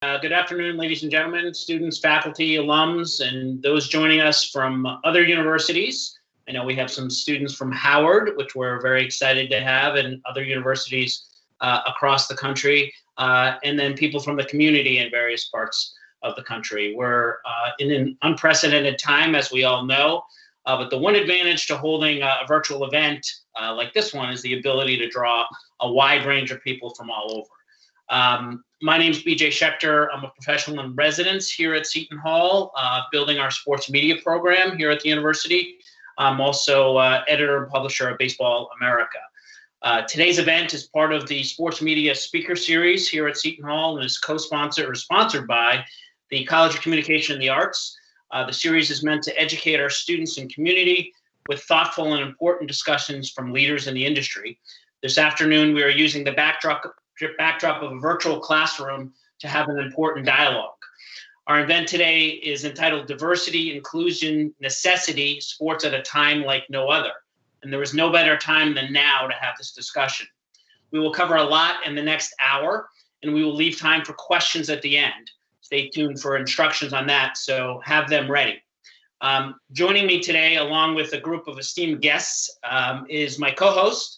Good afternoon, ladies and gentlemen, students, faculty, alums, and those joining us from other universities. I know we have some students from Howard, which we're very excited to have, and other universities across the country, and then people from the community in various parts of the country. We're in an unprecedented time, as we all know, but the one advantage to holding a virtual event like this one is the ability to draw a wide range of people from all over. My name's BJ Schecter. I'm a professional in residence here at Seton Hall, building our sports media program here at the university. I'm also editor and publisher of Baseball America. Today's event is part of the Sports Media Speaker Series here at Seton Hall and is co-sponsored or sponsored by the College of Communication and the Arts. The series is meant to educate our students and community with thoughtful and important discussions from leaders in the industry. This afternoon, we are using the backdrop of a virtual classroom to have an important dialogue. Our event today is entitled Diversity, Inclusion, Necessity, Sports at a Time Like No Other. And there is no better time than now to have this discussion. We will cover a lot in the next hour, and we will leave time for questions at the end. Stay tuned for instructions on that, so have them ready. Joining me today, along with a group of esteemed guests, is my co-host,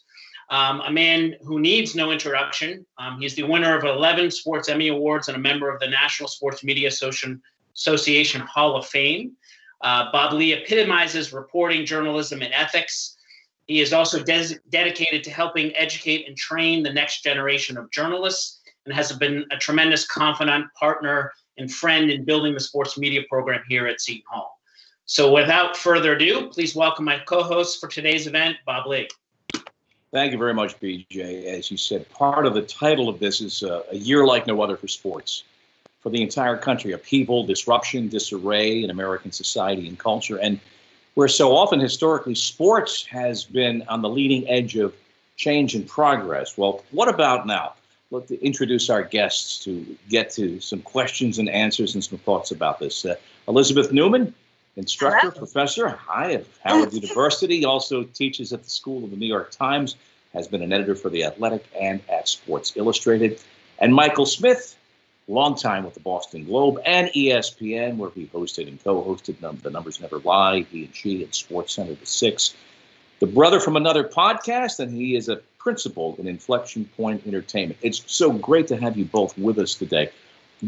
a man who needs no introduction. He's the winner of 11 Sports Emmy Awards and a member of the National Sports Media Association Hall of Fame. Bob Ley epitomizes reporting, journalism, and ethics. He is also dedicated to helping educate and train the next generation of journalists and has been a tremendous confidant, partner, and friend in building the sports media program here at Seton Hall. So without further ado, please welcome my co-host for today's event, Bob Ley. Thank you very much, BJ. As you said, part of the title of this is a year like no other for sports. For the entire country, upheaval, disruption, disarray in American society and culture. And where so often historically sports has been on the leading edge of change and progress. Well, what about now? Let's introduce our guests to get to some questions and answers and some thoughts about this. Elizabeth Newman, instructor, professor, at Howard University, also teaches at the School of the New York Times, has been an editor for The Athletic and at Sports Illustrated. And Michael Smith, longtime with the Boston Globe and ESPN, where he hosted and co-hosted The Numbers Never Lie, He and She, and Sports Center to 6. The brother from another podcast, and he is a principal in Inflection Point Entertainment. It's so great to have you both with us today.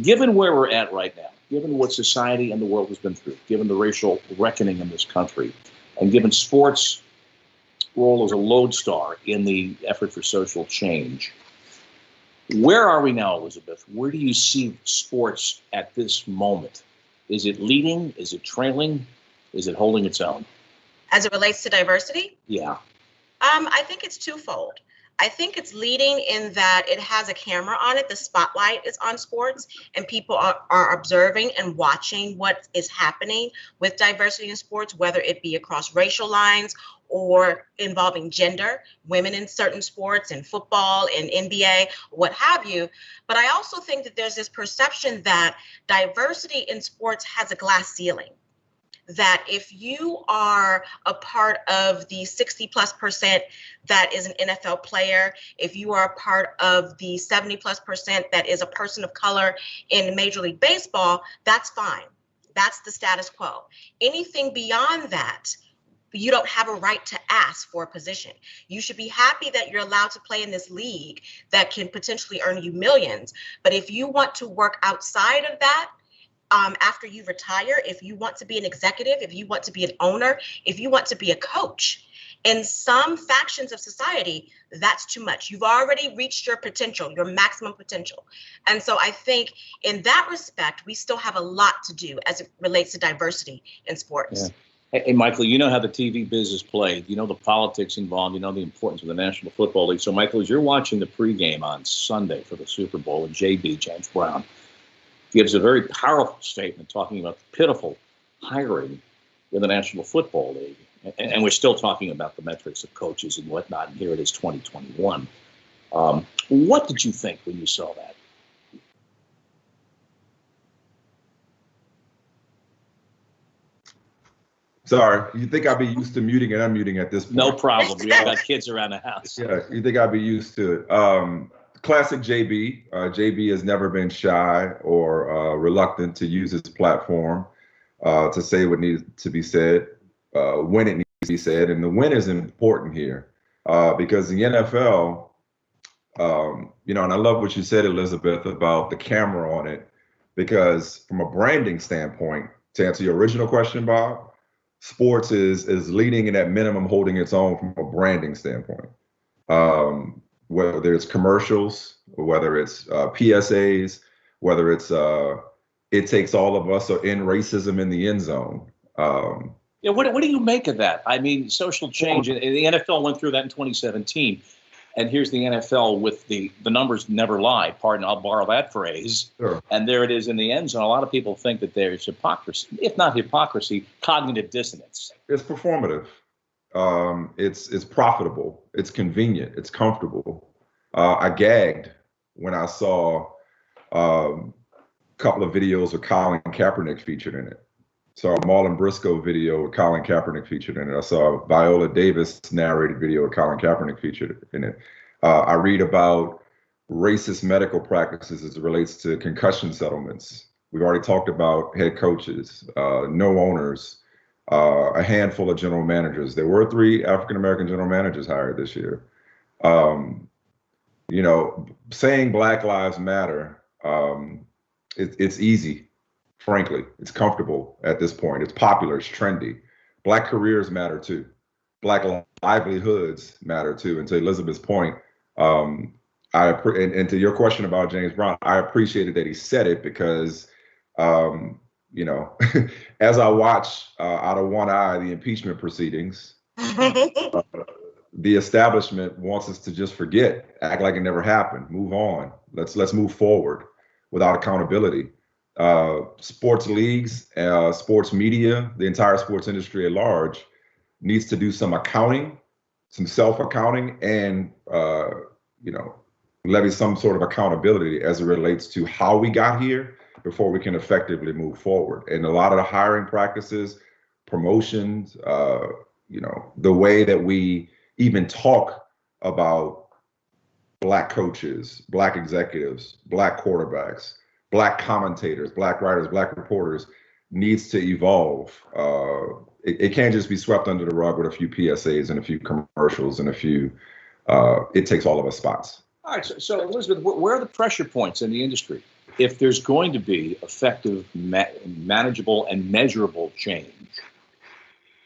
Given where we're at right now, given what society and the world has been through, given the racial reckoning in this country, and given sports' role as a lodestar in the effort for social change, where are we now, Elizabeth? Where do you see sports at this moment? Is it leading? Is it trailing? Is it holding its own? As it relates to diversity? Yeah. I think it's twofold. I think it's leading in that it has a camera on it. The spotlight is on sports, and people are observing and watching what is happening with diversity in sports, whether it be across racial lines or involving gender, women in certain sports, in football, in NBA, what have you. But I also think that there's this perception that diversity in sports has a glass ceiling. That if you are a part of the 60+% that is an NFL player, if you are a part of the 70+% that is a person of color in Major League Baseball, that's fine. That's the status quo. Anything beyond that, you don't have a right to ask for a position. You should be happy that you're allowed to play in this league that can potentially earn you millions. But if you want to work outside of that, after you retire, if you want to be an executive, if you want to be an owner, if you want to be a coach, in some factions of society, that's too much. You've already reached your potential, your maximum potential. And so I think in that respect, we still have a lot to do as it relates to diversity in sports. Yeah. Hey, Michael, you know how the TV biz is played. You know the politics involved. You know the importance of the National Football League. So, Michael, as you're watching the pregame on Sunday for the Super Bowl, and JB, James Brown, gives a very powerful statement talking about the pitiful hiring in the National Football League. And we're still talking about the metrics of coaches and whatnot, and here it is 2021. What did you think when you saw that? Sorry, you think I'd be used to muting and unmuting at this point? No problem. We all got kids around the house. Yeah, you think I'd be used to it. classic JB. JB has never been shy or reluctant to use his platform to say what needs to be said when it needs to be said. And the when is important here because the NFL, and I love what you said, Elizabeth, about the camera on it, because from a branding standpoint, to answer your original question, Bob, sports is leading and at minimum holding its own from a branding standpoint. Whether it's commercials, or whether it's PSAs, whether it's it takes all of us or end racism in the end zone. What do you make of that? I mean, social change. The NFL went through that in 2017. And here's the NFL with the numbers never lie. Pardon, I'll borrow that phrase. Sure. And there it is in the end zone. A lot of people think that there's hypocrisy, if not hypocrisy, cognitive dissonance. It's performative. It's profitable. It's convenient. It's comfortable. I gagged when I saw a couple of videos with Colin Kaepernick featured in it. Saw a Marlon Briscoe video with Colin Kaepernick featured in it. I saw a Viola Davis narrated video with Colin Kaepernick featured in it. I read about racist medical practices as it relates to concussion settlements. We've already talked about head coaches, no owners, a handful of general managers. There were 3 African-American general managers hired this year. Saying Black Lives Matter, it's easy. Frankly, it's comfortable at this point. It's popular. It's trendy. Black careers matter too. Black livelihoods matter too. And to Elizabeth's point, and to your question about James Brown, I appreciated that he said it because, as I watch out of one eye the impeachment proceedings, the establishment wants us to just forget, act like it never happened, move on. Let's move forward without accountability. Sports leagues, sports media, the entire sports industry at large needs to do some accounting, some self-accounting, and levy some sort of accountability as it relates to how we got here before we can effectively move forward. And a lot of the hiring practices, promotions, the way that we even talk about Black coaches, Black executives, Black quarterbacks, Black commentators, Black writers, Black reporters needs to evolve. It can't just be swept under the rug with a few PSAs and a few commercials and a few, it takes all of us spots. All right, so Elizabeth, where are the pressure points in the industry? If there's going to be effective, manageable, and measurable change,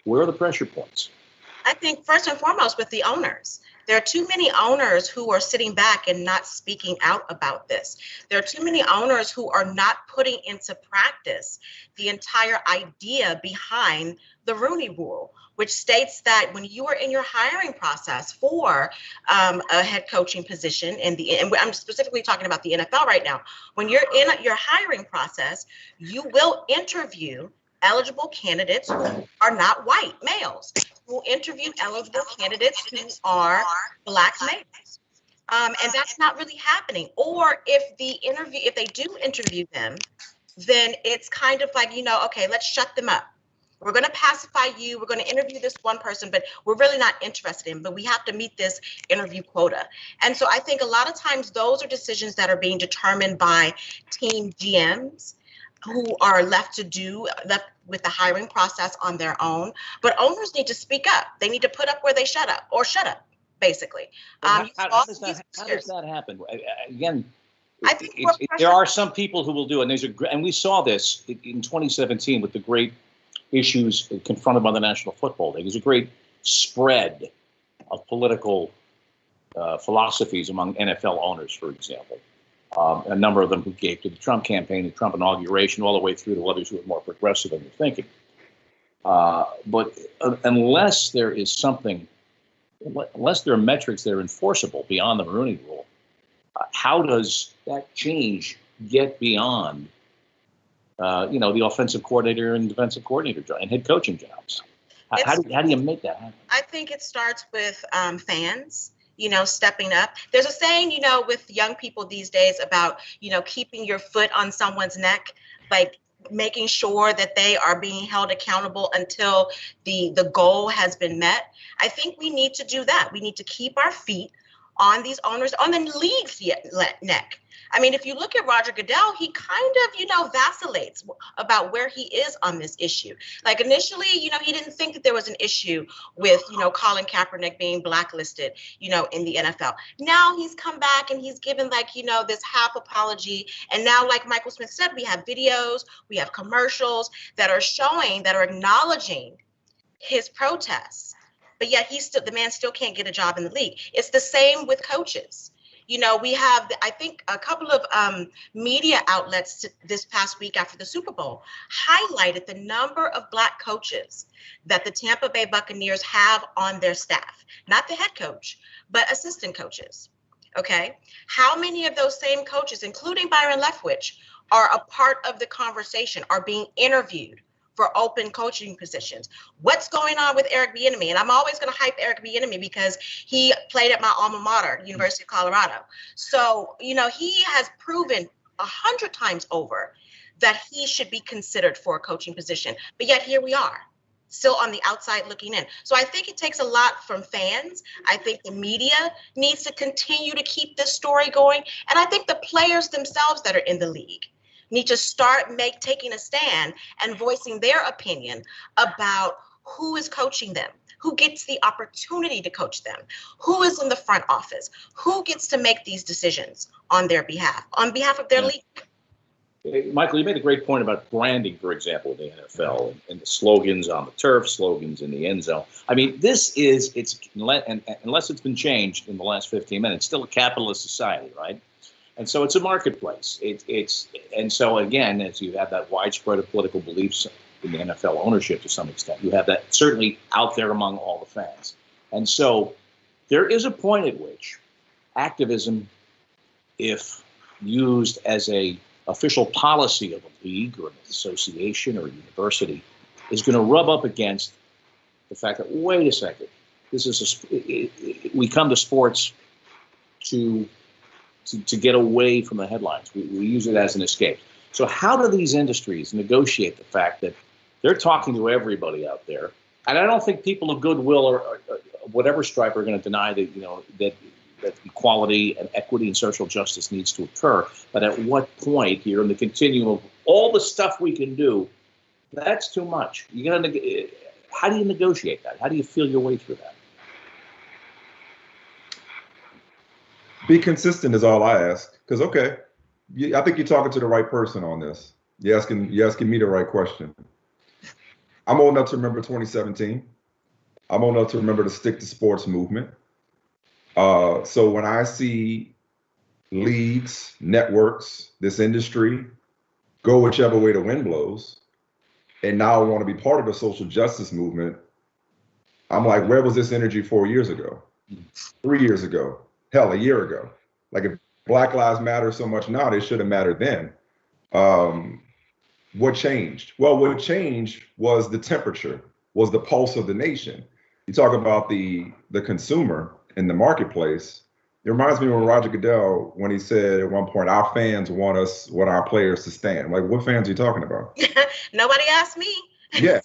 where are the pressure points? I think first and foremost with the owners. There are too many owners who are sitting back and not speaking out about this. There are too many owners who are not putting into practice the entire idea behind the Rooney Rule, which states that when you are in your hiring process for a head coaching position and I'm specifically talking about the NFL right now, when you're in your hiring process, you will interview eligible candidates who are not white males. Will interview eligible candidates who are Black males. And that's not really happening. Or if they do interview them, then it's kind of like, okay, let's shut them up. We're going to pacify you. We're going to interview this one person, but we're really not interested in, but we have to meet this interview quota. And so I think a lot of times those are decisions that are being determined by team GMs who are left with the hiring process on their own. But owners need to speak up. They need to put up where they shut up, basically. How does that happen? Again, there are some people who will do it. And we saw this in 2017 with the great issues confronted by the National Football League. There's a great spread of political philosophies among NFL owners, for example. A number of them who gave to the Trump campaign, the Trump inauguration, all the way through to others who are more progressive in their thinking. But unless there is unless there are metrics that are enforceable beyond the Rooney Rule, how does that change get beyond, the offensive coordinator and defensive coordinator and head coaching jobs? How do you make that happen? I think it starts with fans. Stepping up. There's a saying, with young people these days about, keeping your foot on someone's neck, like making sure that they are being held accountable until the goal has been met. I think we need to do that. We need to keep our feet on these owners, on the league's neck. I mean, if you look at Roger Goodell, he kind of, vacillates about where he is on this issue. Like initially, he didn't think that there was an issue with, Colin Kaepernick being blacklisted, in the NFL. Now he's come back and he's given this half apology. And now, like Michael Smith said, we have videos, we have commercials that are acknowledging his protests. But yet the man still can't get a job in the league. It's the same with coaches. We have, I think, a couple of media outlets this past week after the Super Bowl highlighted the number of Black coaches that the Tampa Bay Buccaneers have on their staff. Not the head coach, but assistant coaches. Okay? How many of those same coaches, including Byron Leftwich, are a part of the conversation, are being interviewed for open coaching positions? What's going on with Eric Bieniemy? And I'm always going to hype Eric Bieniemy because he played at my alma mater, University of Colorado. So, he has proven 100 times over that he should be considered for a coaching position. But yet here we are, still on the outside looking in. So I think it takes a lot from fans. I think the media needs to continue to keep this story going. And I think the players themselves that are in the league need to start taking a stand and voicing their opinion about who is coaching them, who gets the opportunity to coach them, who is in the front office, who gets to make these decisions on their behalf, of their league. Michael, you made a great point about branding, for example, in the NFL and the slogans on the turf, slogans in the end zone. I mean, unless it's been changed in the last 15 minutes, still a capitalist society, right? And so it's a marketplace. And so again, as you have that widespread of political beliefs in the NFL ownership to some extent, you have that certainly out there among all the fans. And so there is a point at which activism, if used as a official policy of a league or an association or a university, is going to rub up against the fact that, wait a second, we come to sports to get away from the headlines. We use it as an escape. So how do these industries negotiate the fact that they're talking to everybody out there? And I don't think people of goodwill or whatever stripe are going to deny that, that equality and equity and social justice needs to occur. But at what point here in the continuum of all the stuff we can do, that's too much. How do you negotiate that? How do you feel your way through that? Be consistent is all I ask. Because, I think you're talking to the right person on this. You're asking me the right question. I'm old enough to remember 2017. I'm old enough to remember the stick to sports movement. So when I see leagues, networks, this industry go whichever way the wind blows, and now I want to be part of the social justice movement, I'm like, where was this energy 4 years ago, 3 years ago? Hell, a year ago. Like if Black Lives Matter so much now, they should have mattered then. What changed? Well, what changed was the temperature, was the pulse of the nation. You talk about the consumer in the marketplace. It reminds me of Roger Goodell when he said at one point, our fans want our players to stand. Like, what fans are you talking about? Nobody asked me. Yeah,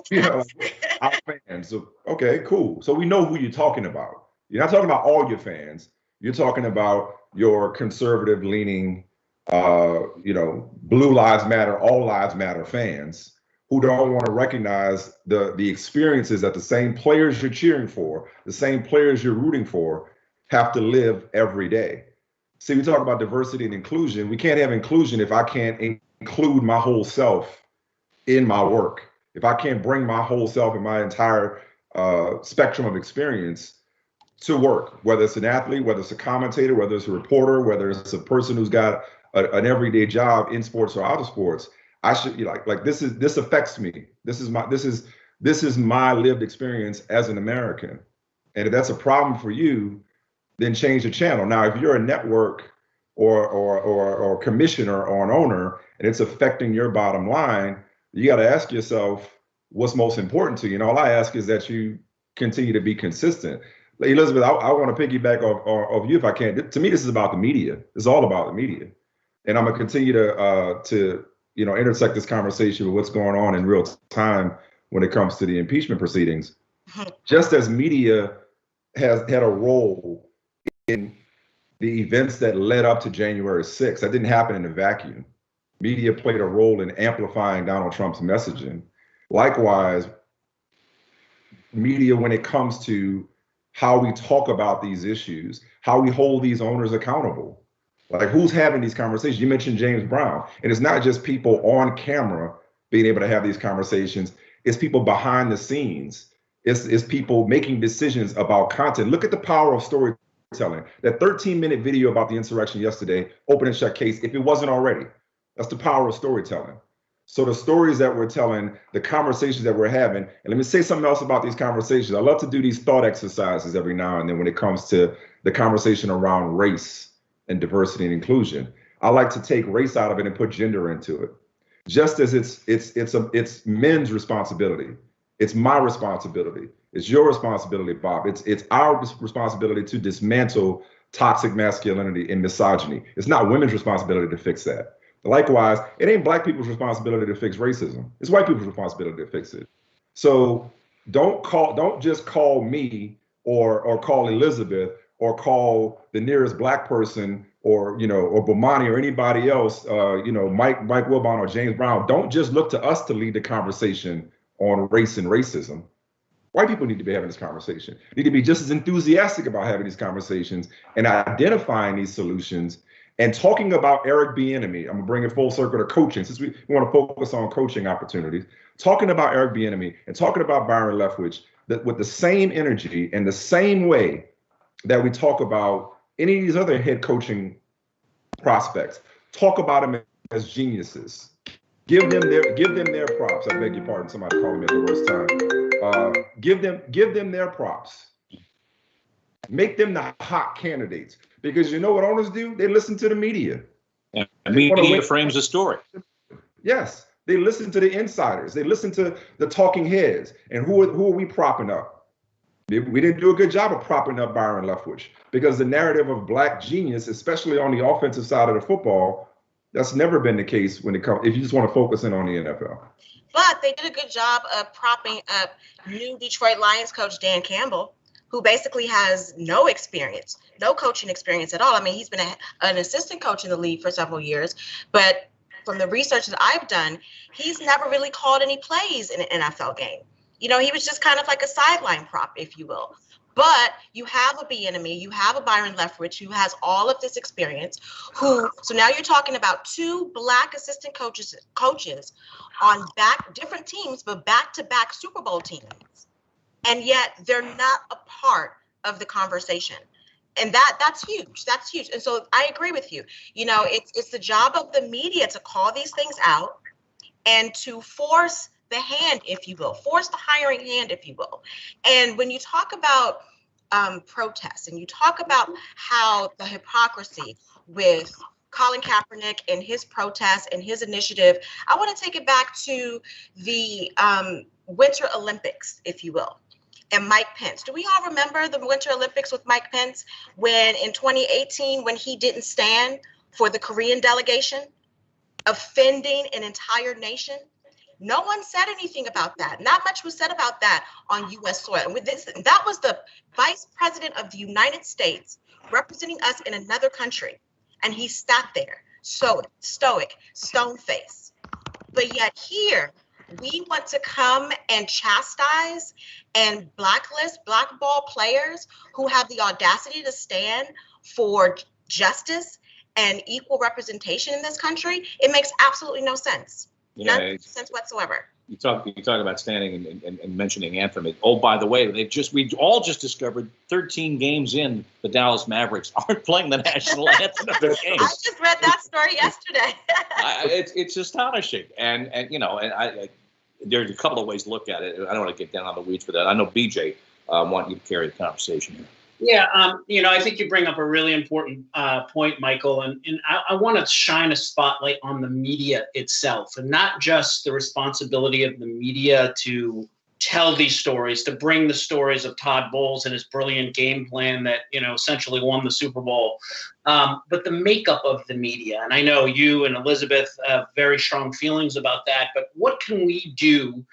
our fans. So, okay, cool. So we know who you're talking about. You're not talking about all your fans. You're talking about your conservative leaning, Blue Lives Matter, All Lives Matter fans who don't want to recognize the experiences that the same players you're cheering for, the same players you're rooting for, have to live every day. See, we talk about diversity and inclusion. We can't have inclusion if I can't include my whole self in my work. If I can't bring my whole self and my entire spectrum of experience to work, whether it's an athlete, whether it's a commentator, whether it's a reporter, whether it's a person who's got an everyday job in sports or out of sports, I should be like this affects me. This is my lived experience as an American. And if that's a problem for you, then change the channel. Now, if you're a network or commissioner or an owner and it's affecting your bottom line, you got to ask yourself what's most important to you. And all I ask is that you continue to be consistent. Elizabeth, I want to piggyback off you if I can. To me, this is about the media. It's all about the media. And I'm going to continue to intersect this conversation with what's going on in real time when it comes to the impeachment proceedings. Just as media has had a role in the events that led up to January 6th. That didn't happen in a vacuum. Media played a role in amplifying Donald Trump's messaging. Likewise, media, when it comes to how we talk about these issues, how we hold these owners accountable. Like, who's having these conversations? You mentioned James Brown, and it's not just people on camera being able to have these conversations. It's people behind the scenes. It's people making decisions about content. Look at the power of storytelling. That 13-minute video about the insurrection yesterday, open and shut case, if it wasn't already. That's the power of storytelling. So the stories that we're telling, the conversations that we're having, and let me say something else about these conversations. I love to do these thought exercises every now and then when it comes to the conversation around race and diversity and inclusion. I like to take race out of it and put gender into it. Just as it's men's responsibility. It's my responsibility. It's your responsibility, Bob. It's our responsibility to dismantle toxic masculinity and misogyny. It's not women's responsibility to fix that. Likewise, it ain't black people's responsibility to fix racism. It's white people's responsibility to fix it. So don't just call me or call Elizabeth or call the nearest black person or Bomani or anybody else, Mike Wilbon or James Brown. Don't just look to us to lead the conversation on race and racism. White people need to be having this conversation, need to be just as enthusiastic about having these conversations and identifying these solutions and talking about Eric Bieniemy. I'm gonna bring it full circle to coaching since we want to focus on coaching opportunities. Talking about Eric Bieniemy and talking about Byron Leftwich with the same energy and the same way that we talk about any of these other head coaching prospects. Talk about them as geniuses. Give them their props. I beg your pardon. Somebody calling me at the worst time. Give them their props. Make them the hot candidates. Because you know what owners do? They listen to the media. And media frames the story. Yes, they listen to the insiders. They listen to the talking heads. And who are we propping up? We didn't do a good job of propping up Byron Leftwich because the narrative of black genius, especially on the offensive side of the football, that's never been the case when it comes. If you just want to focus in on the NFL. But they did a good job of propping up new Detroit Lions coach Dan Campbell, who basically has no experience, no coaching experience at all. I mean, he's been an assistant coach in the league for several years, but from the research that I've done, he's never really called any plays in an NFL game. He was just kind of like a sideline prop, if you will. But you have a Bieniemy, you have a Byron Leftwich who has all of this experience, so now you're talking about two black assistant coaches on different teams, but back-to-back Super Bowl teams. And yet they're not a part of the conversation. And that's huge. That's huge. And so I agree with you. It's the job of the media to call these things out and to force the hand, if you will, force the hiring hand, if you will. And when you talk about protests and you talk about how the hypocrisy with Colin Kaepernick and his protests and his initiative, I want to take it back to the Winter Olympics, if you will. And Mike Pence. Do we all remember the Winter Olympics with Mike Pence when in 2018, when he didn't stand for the Korean delegation, offending an entire nation? No one said anything about that. Not much was said about that on U.S. soil. And that was the Vice President of the United States representing us in another country. And he sat there, stoic, stone-faced. But yet here, we want to come and chastise and blackball players who have the audacity to stand for justice and equal representation in this country. It makes absolutely no sense. No sense whatsoever. You talk about standing and mentioning anthem. Oh, by the way, we all just discovered 13 games in, the Dallas Mavericks aren't playing the national anthem of their games. I just read that story yesterday. It's astonishing, and there's a couple of ways to look at it. I don't want to get down on the weeds for that. I know BJ want you to carry the conversation here. Yeah, I think you bring up a really important point, Michael, and I want to shine a spotlight on the media itself, and not just the responsibility of the media to tell these stories, to bring the stories of Todd Bowles and his brilliant game plan that, essentially won the Super Bowl, but the makeup of the media. And I know you and Elizabeth have very strong feelings about that, but what can we do,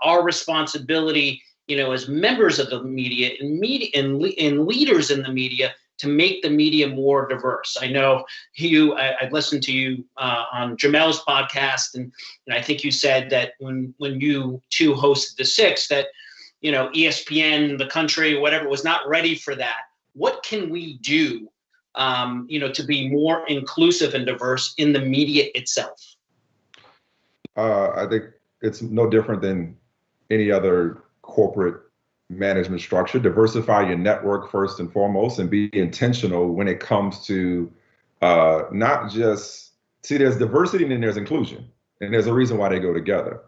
our responsibility, as members of the media and leaders in the media to make the media more diverse? I know I listened to you on Jamel's podcast, and I think you said that when you two hosted the Six, that ESPN, the country, whatever, was not ready for that. What can we do, to be more inclusive and diverse in the media itself? I think it's no different than any other corporate management structure. Diversify your network first and foremost, and be intentional when it comes to not just see. There's diversity and then there's inclusion, and there's a reason why they go together.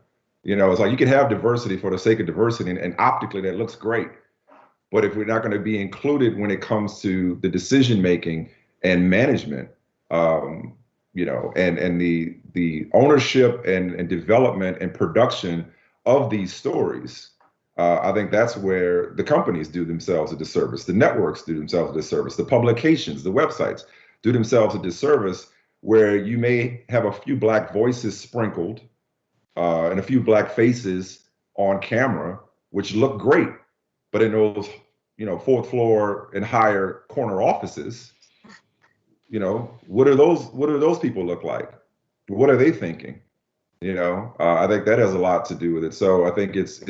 It's like you can have diversity for the sake of diversity, and optically that looks great. But if we're not going to be included when it comes to the decision making and management, and the ownership and development and production of these stories, I think that's where the companies do themselves a disservice. The networks do themselves a disservice. The publications, the websites do themselves a disservice, where you may have a few Black voices sprinkled and a few Black faces on camera, which look great, but in those, fourth floor and higher corner offices, what do those people look like? What are they thinking? I think that has a lot to do with it. So I think it's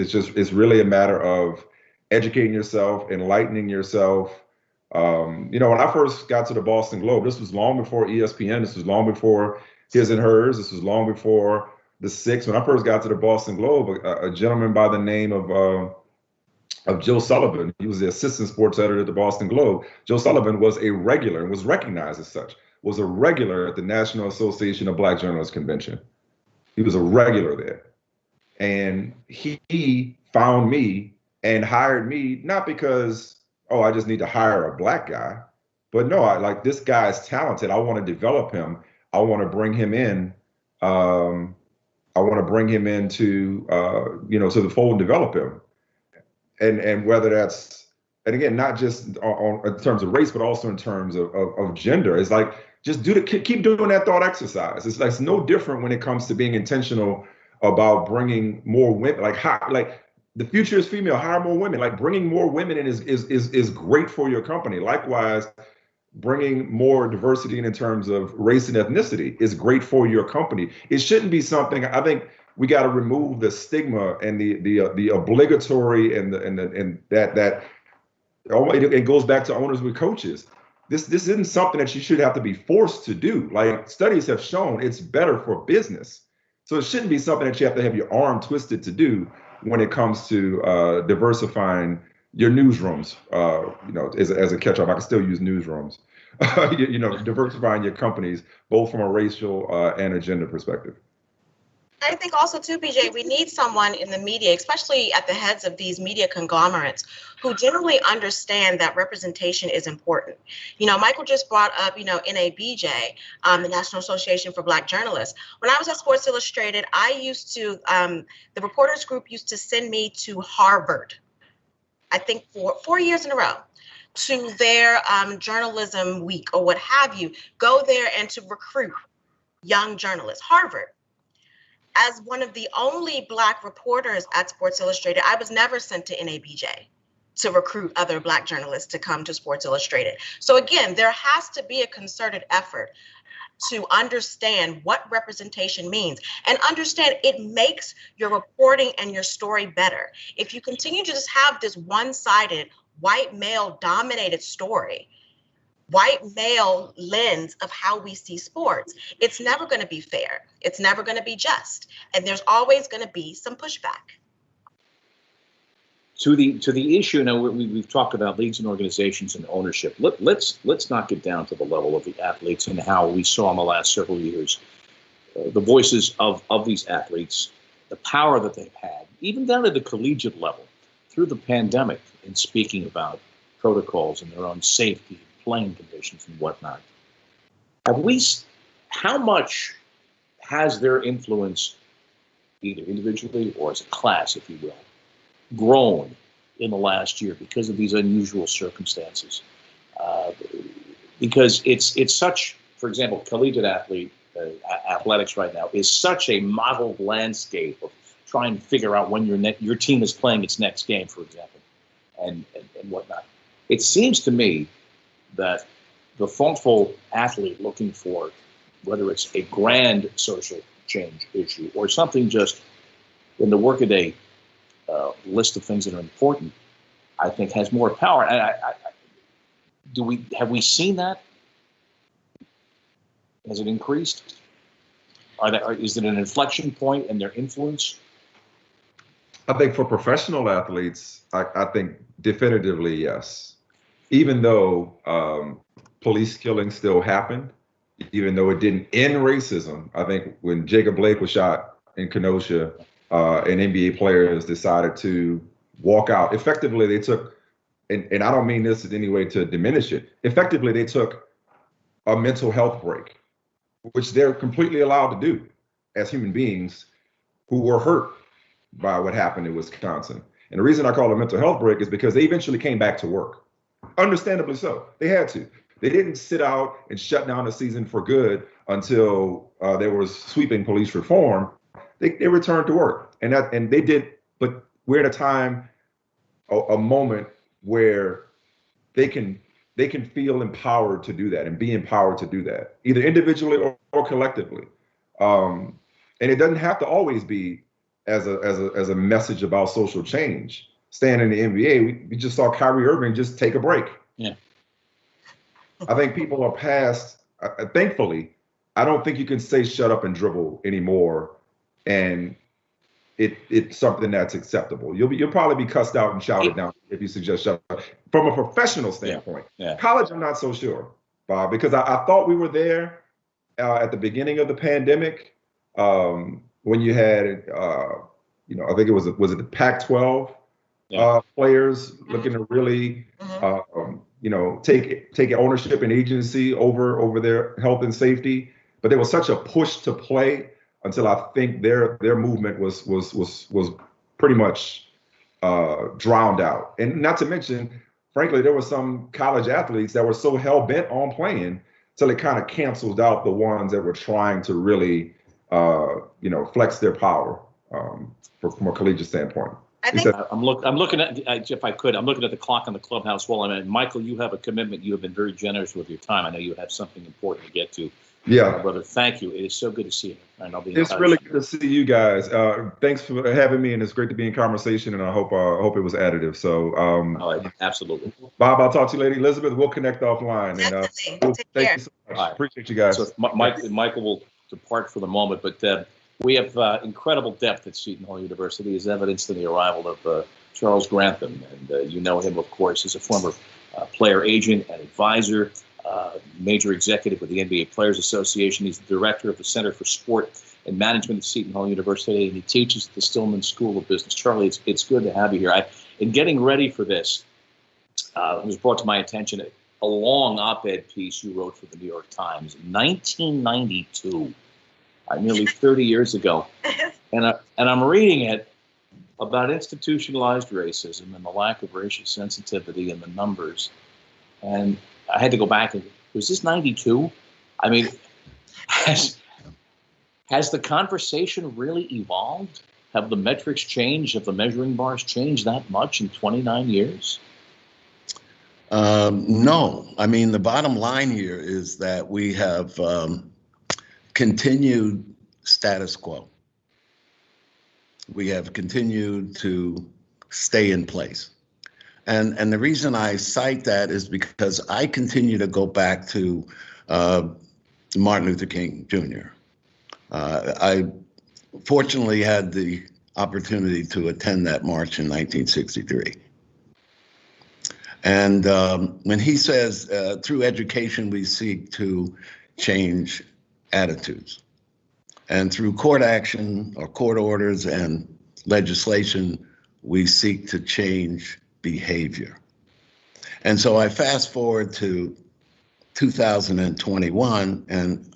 really a matter of educating yourself, enlightening yourself. When I first got to the Boston Globe, this was long before ESPN. This was long before His and Hers. This was long before the Six. When I first got to the Boston Globe, a gentleman by the name of Joe Sullivan, he was the assistant sports editor at the Boston Globe. Joe Sullivan was a regular and was recognized as such, was a regular at the National Association of Black Journalists Convention. He was a regular there. And he found me and hired me, not because, I just need to hire a Black guy, but no, this guy is talented. I want to develop him. I want to bring him in. I want to bring him into, to the fold and develop him. And whether that's, and again, not just in terms of race, but also in terms of gender, it's like, just keep doing that thought exercise. It's like, it's no different when it comes to being intentional about bringing more women. Like the future is female, hire more women. Like bringing more women in is great for your company. Likewise, bringing more diversity in terms of race and ethnicity is great for your company. It shouldn't be something. I think we got to remove the stigma and the obligatory and that. It goes back to owners with coaches. This isn't something that you should have to be forced to do. Like studies have shown, it's better for business. So it shouldn't be something that you have to have your arm twisted to do when it comes to diversifying your newsrooms. As a catch-up, I can still use newsrooms. Diversifying your companies, both from a racial and a gender perspective. I think also too, BJ, we need someone in the media, especially at the heads of these media conglomerates, who generally understand that representation is important. Michael just brought up, NABJ, the National Association for Black Journalists. When I was at Sports Illustrated, the reporters group used to send me to Harvard, I think for 4 years in a row, to their journalism week or what have you, go there and to recruit young journalists. Harvard. As one of the only Black reporters at Sports Illustrated, I was never sent to NABJ to recruit other Black journalists to come to Sports Illustrated. So again, there has to be a concerted effort to understand what representation means and understand it makes your reporting and your story better. If you continue to just have this one-sided, white male dominated story, white male lens of how we see sports, it's never going to be fair. It's never going to be just. And there's always going to be some pushback. To the issue, now we've talked about leagues and organizations and ownership. Let's knock it down to the level of the athletes and how we saw in the last several years the voices of these athletes, the power that they've had, even down to the collegiate level through the pandemic, in speaking about protocols and their own safety, playing conditions and whatnot. How much has their influence, either individually or as a class, if you will, grown in the last year because of these unusual circumstances? Because it's such, for example, collegiate athletics right now is such a modeled landscape of trying to figure out when your team is playing its next game, for example, and whatnot. It seems to me that the thoughtful athlete looking for, whether it's a grand social change issue or something just in the workaday list of things that are important, I think has more power. And have we seen that? Has it increased? Is it an inflection point in their influence? I think for professional athletes, I think definitively yes. Even though police killings still happen, even though it didn't end racism, I think when Jacob Blake was shot in Kenosha, and NBA players decided to walk out, effectively they took, and I don't mean this in any way to diminish it, effectively they took a mental health break, which they're completely allowed to do as human beings who were hurt by what happened in Wisconsin. And the reason I call it a mental health break is because they eventually came back to work. Understandably so. They had to. They didn't sit out and shut down the season for good until there was sweeping police reform. They returned to work. And they did, but we're at a time, a moment where they can feel empowered to do that and be empowered to do that, either individually or collectively. And it doesn't have to always be as a message about social change. Staying in the NBA, we just saw Kyrie Irving just take a break. Yeah. I think people are past, thankfully, I don't think you can say shut up and dribble anymore and it's something that's acceptable. You'll probably be cussed out and shouted down if you suggest shut up. From a professional standpoint, college, I'm not so sure, Bob, because I thought we were there at the beginning of the pandemic. When you had, I think it was it the Pac-12 players looking to really, take ownership and agency over their health and safety. But there was such a push to play until I think their movement was pretty much drowned out. And not to mention, frankly, there were some college athletes that were so hell bent on playing till it kind of canceled out the ones that were trying to really flex their power from a collegiate standpoint. I think I'm looking at, if I could, I'm looking at the clock on the clubhouse wall. I mean, Michael, you have a commitment. You have been very generous with your time. I know you have something important to get to. Yeah, brother. Thank you. It is so good to see you. And I'll be. It's really good to see you guys. Thanks for having me, and it's great to be in conversation. And I hope it was additive. So, absolutely. Bob, I'll talk to you later. Elizabeth, we'll connect offline. Definitely. And thank you so much. Right. Appreciate you guys. So Michael will depart for the moment, but we have incredible depth at Seton Hall University, as evidenced in the arrival of Charles Grantham. And you know him, of course, as a former player agent and advisor, major executive with the NBA Players Association. He's the director of the Center for Sport and Management at Seton Hall University, and he teaches at the Stillman School of Business. Charlie, it's good to have you here. In getting ready for this, it was brought to my attention a long op-ed piece you wrote for the New York Times in 1992. Nearly 30 years ago, and I'm reading it about institutionalized racism and the lack of racial sensitivity in the numbers, and I had to go back and, was this 92? I mean, has the conversation really evolved? Have the metrics changed? Have the measuring bars changed that much in 29 years? No. I mean, the bottom line here is that we have continued status quo. We have continued to stay in place. And the reason I cite that is because I continue to go back to Martin Luther King Jr. I fortunately had the opportunity to attend that march in 1963. And when he says, through education, we seek to change attitudes. And through court action or court orders and legislation, we seek to change behavior. And so I fast forward to 2021 and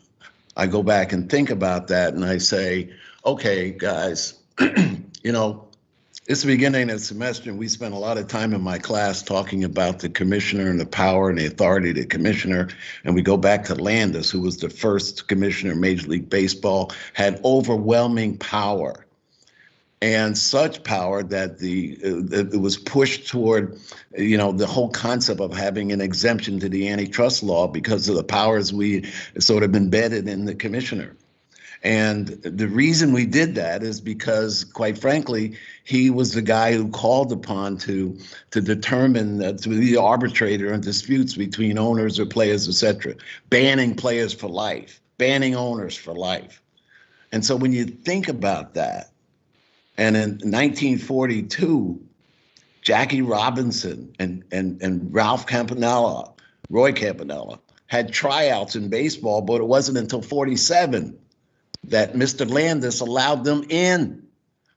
I go back and think about that and I say, okay, guys, it's the beginning of the semester and we spent a lot of time in my class talking about the commissioner and the power and the authority of the commissioner. And we go back to Landis, who was the first commissioner of Major League Baseball, had overwhelming power. and such power that it was pushed toward, the whole concept of having an exemption to the antitrust law because of the powers we sort of embedded in the commissioner. And the reason we did that is because, quite frankly, he was the guy who called upon to determine, to be the arbitrator in disputes between owners or players, etc., banning players for life, banning owners for life. And so when you think about that, and in 1942, Jackie Robinson and Ralph Campanella, Roy Campanella, had tryouts in baseball, but it wasn't until 47 that Mr. Landis allowed them in.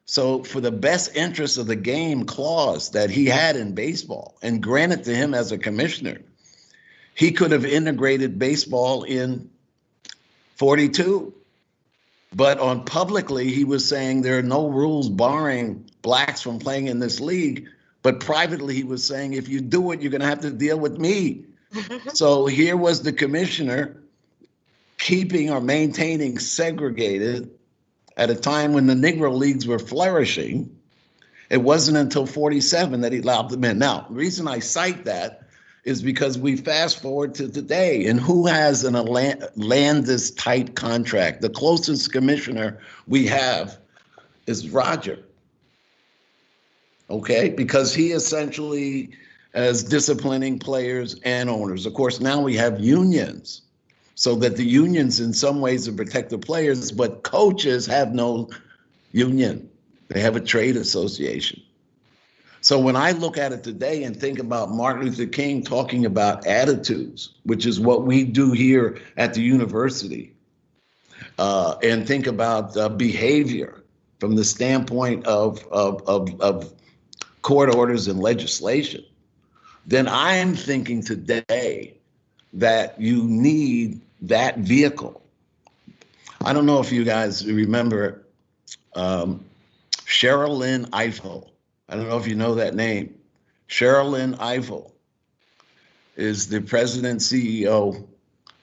So for the best interest of the game clause that he had in baseball and granted to him as a commissioner, he could have integrated baseball in 42. But on publicly, he was saying there are no rules barring blacks from playing in this league. But privately, he was saying, if you do it, you're going to have to deal with me. So here was the commissioner keeping or maintaining segregated at a time when the Negro leagues were flourishing. It wasn't until 47 that he allowed them in. Now, the reason I cite that is because we fast forward to today, and who has an Landis type contract? The closest commissioner we have is Roger. Okay, because he essentially is disciplining players and owners. Of course, now we have unions, so that the unions in some ways are protect the players, but coaches have no union. They have a trade association. So when I look at it today and think about Martin Luther King talking about attitudes, which is what we do here at the university, and think about behavior from the standpoint of court orders and legislation, then I'm thinking today that you need that vehicle. I don't know if you guys remember Cheryl Lynn Eiffel. I don't know if you know that name. Cheryl Lynn Eiffel is the president CEO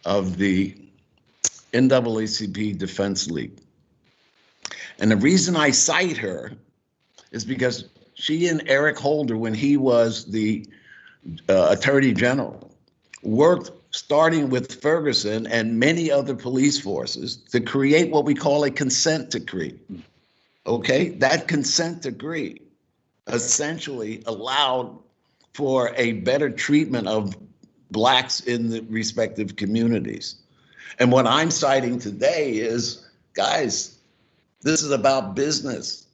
of the NAACP Defense League. And the reason I cite her is because she and Eric Holder, when he was the Attorney General, worked starting with Ferguson and many other police forces to create what we call a consent decree. Okay, that consent decree essentially allowed for a better treatment of blacks in the respective communities. And what I'm citing today is, guys, this is about business.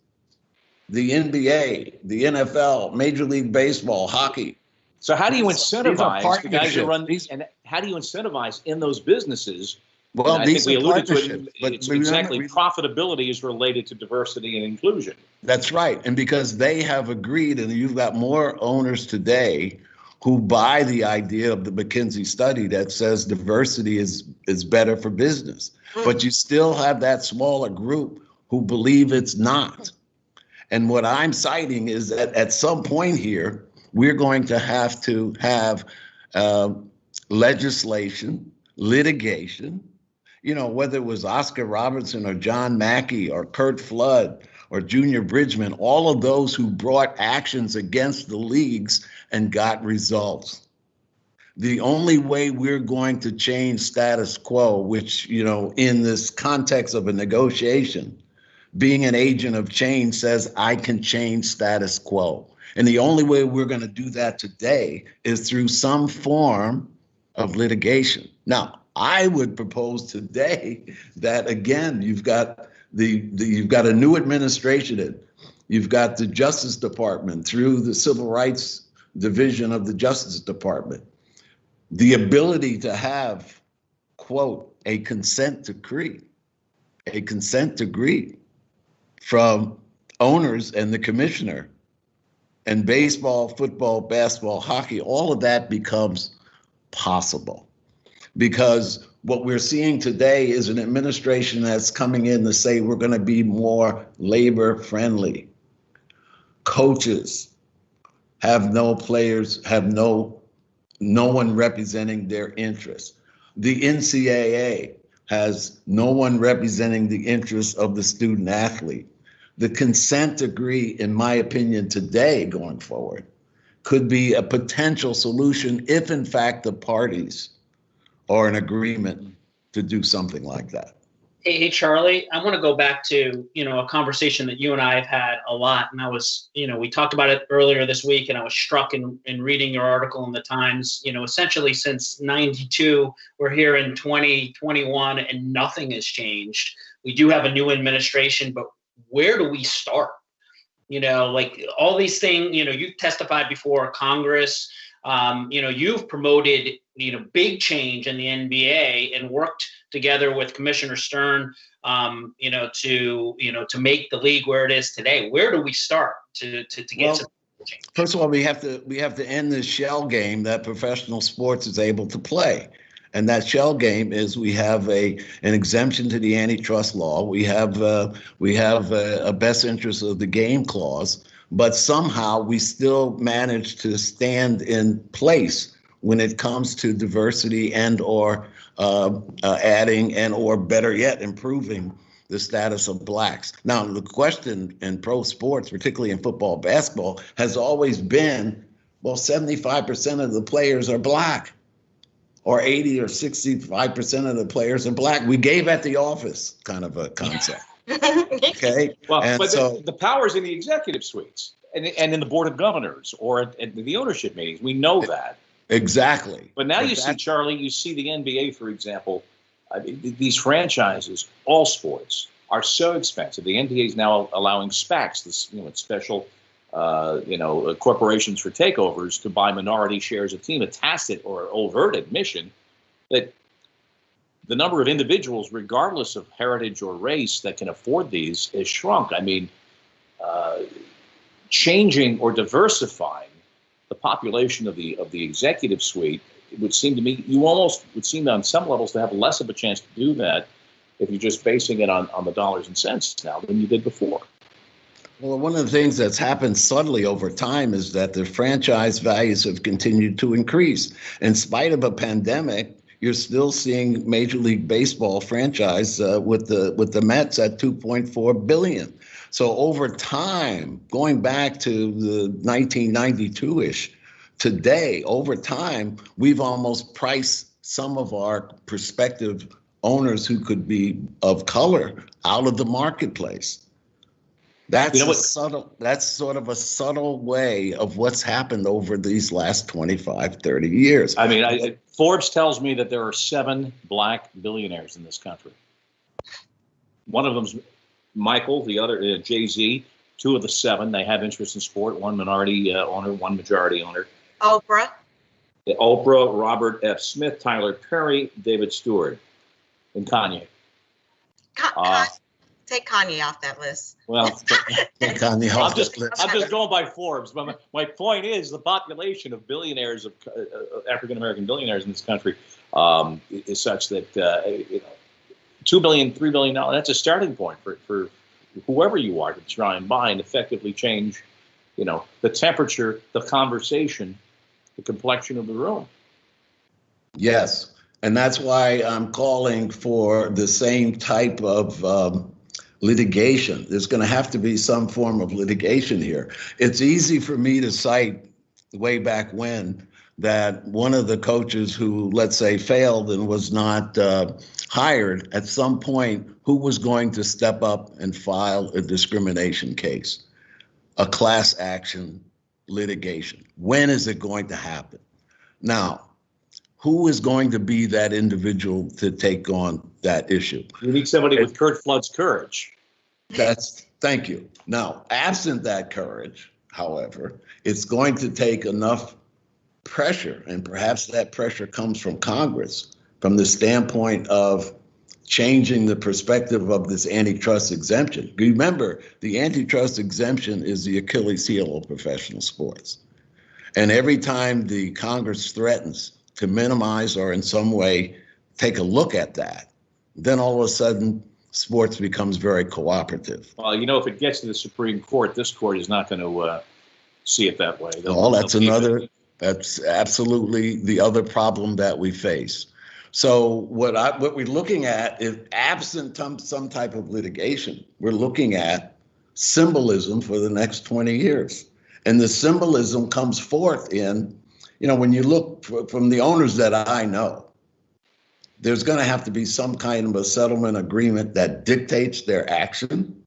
The NBA, the NFL, Major League Baseball, hockey. So how do you incentivize the guys who run these, and how do you incentivize in those businesses? Well, I think we alluded to it. But it's exactly profitability is related to diversity and inclusion. That's right. And because they have agreed, and you've got more owners today who buy the idea of the McKinsey study that says diversity is better for business. But you still have that smaller group who believe it's not. And what I'm citing is that at some point here, we're going to have legislation, litigation, whether it was Oscar Robertson or John Mackey or Kurt Flood or Junior Bridgman, all of those who brought actions against the leagues and got results. The only way we're going to change status quo, which, in this context of a negotiation, being an agent of change says I can change status quo. And the only way we're going to do that today is through some form of litigation. Now, I would propose today that, again, you've got a new administration. You've got the Justice Department through the Civil Rights Division of the Justice Department. The ability to have, quote, a consent decree from owners and the commissioner, and baseball, football, basketball, hockey, all of that becomes possible. Because what we're seeing today is an administration that's coming in to say we're going to be more labor friendly. Coaches have no players, have no one representing their interests. The NCAA has no one representing the interests of the student athlete. The consent decree, in my opinion, today going forward, could be a potential solution if, in fact, the parties are in agreement to do something like that. Hey, Charlie, I want to go back to, a conversation that you and I have had a lot. And I was, we talked about it earlier this week, and I was struck in reading your article in the Times. Essentially since 92, we're here in 2021 and nothing has changed. We do have a new administration, but where do we start? Like all these things, you testified before Congress, you've promoted, big change in the NBA and worked together with Commissioner Stern, to make the league where it is today. Where do we start to get some change? First of all, we have to end this shell game that professional sports is able to play. And that shell game is we have an exemption to the antitrust law. We have a best interest of the game clause, but somehow we still manage to stand in place when it comes to diversity and or adding and or better yet improving the status of blacks. Now, the question in pro sports, particularly in football, basketball, has always been, well, 75% of the players are black, or 80 or 65% of the players are black. We gave at the office kind of a concept. Okay. Well, and but so the power's in the executive suites and in the board of governors or at the ownership meetings. We know that. Exactly. But now you see, Charlie, you see the NBA, for example, these franchises, all sports, are so expensive. The NBA is now allowing SPACs, this special corporations for takeovers, to buy minority shares of team, a tacit or overt admission that the number of individuals, regardless of heritage or race, that can afford these has shrunk. I mean, changing or diversifying the population of the executive suite, it would seem to me, you almost would seem on some levels to have less of a chance to do that if you're just basing it on the dollars and cents now than you did before. Well, one of the things that's happened subtly over time is that the franchise values have continued to increase. In spite of a pandemic, you're still seeing Major League Baseball franchise with the Mets at $2.4 billion. So over time, going back to the 1992-ish, today, over time, we've almost priced some of our prospective owners who could be of color out of the marketplace. That's that's sort of a subtle way of what's happened over these last 25, 30 years. I mean, Forbes tells me that there are 7 black billionaires in this country. One of them's Michael, the other Jay-Z. 2 of the 7, they have interest in sport. 1 minority owner, 1 majority owner. Oprah, Robert F. Smith, Tyler Perry, David Stewart, and Kanye. Take Kanye off that list. Well, take Kanye off that list. I'm just going by Forbes. But my point is the population of billionaires, of African-American billionaires in this country is such that, $2 billion, $3 billion, that's a starting point for whoever you are to try and buy and effectively change, the temperature, the conversation, the complexion of the room. Yes. And that's why I'm calling for the same type of litigation. There's going to have to be some form of litigation here. It's easy for me to cite way back when that one of the coaches who, let's say, failed and was not hired at some point, who was going to step up and file a discrimination case, a class action litigation. When is it going to happen? Now, who is going to be that individual to take on that issue? You need somebody with Curt Flood's courage. Thank you. Now, absent that courage, however, it's going to take enough pressure, and perhaps that pressure comes from Congress, from the standpoint of changing the perspective of this antitrust exemption. Remember, the antitrust exemption is the Achilles heel of professional sports. And every time the Congress threatens to minimize or in some way take a look at that, then all of a sudden sports becomes very cooperative. Well, if it gets to the Supreme Court, this court is not going to see it that way. That's absolutely the other problem that we face. So what we're looking at is, absent some type of litigation, we're looking at symbolism for the next 20 years. And the symbolism comes forth in, when you look from the owners that I know, there's going to have to be some kind of a settlement agreement that dictates their action,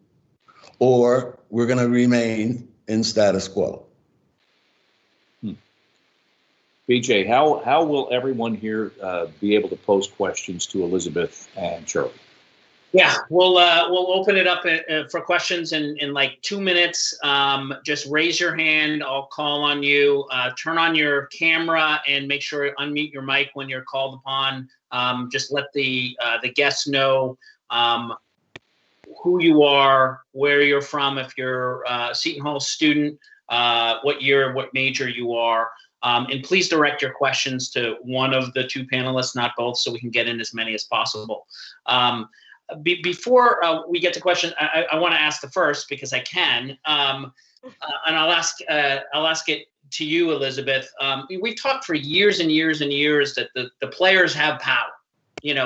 or we're going to remain in status quo. BJ, how will everyone here be able to pose questions to Elizabeth and Charlie? Yeah, we'll open it up for questions in like 2 minutes. Just raise your hand. I'll call on you. Turn on your camera and make sure to unmute your mic when you're called upon. Just let the guests know who you are, where you're from, if you're a Seton Hall student, what year, what major you are. And please direct your questions to one of the two panelists, not both, so we can get in as many as possible. Before we get to questions, I want to ask the first because I can, and I'll ask it to you, Elizabeth. We've talked for years and years and years that the players have power.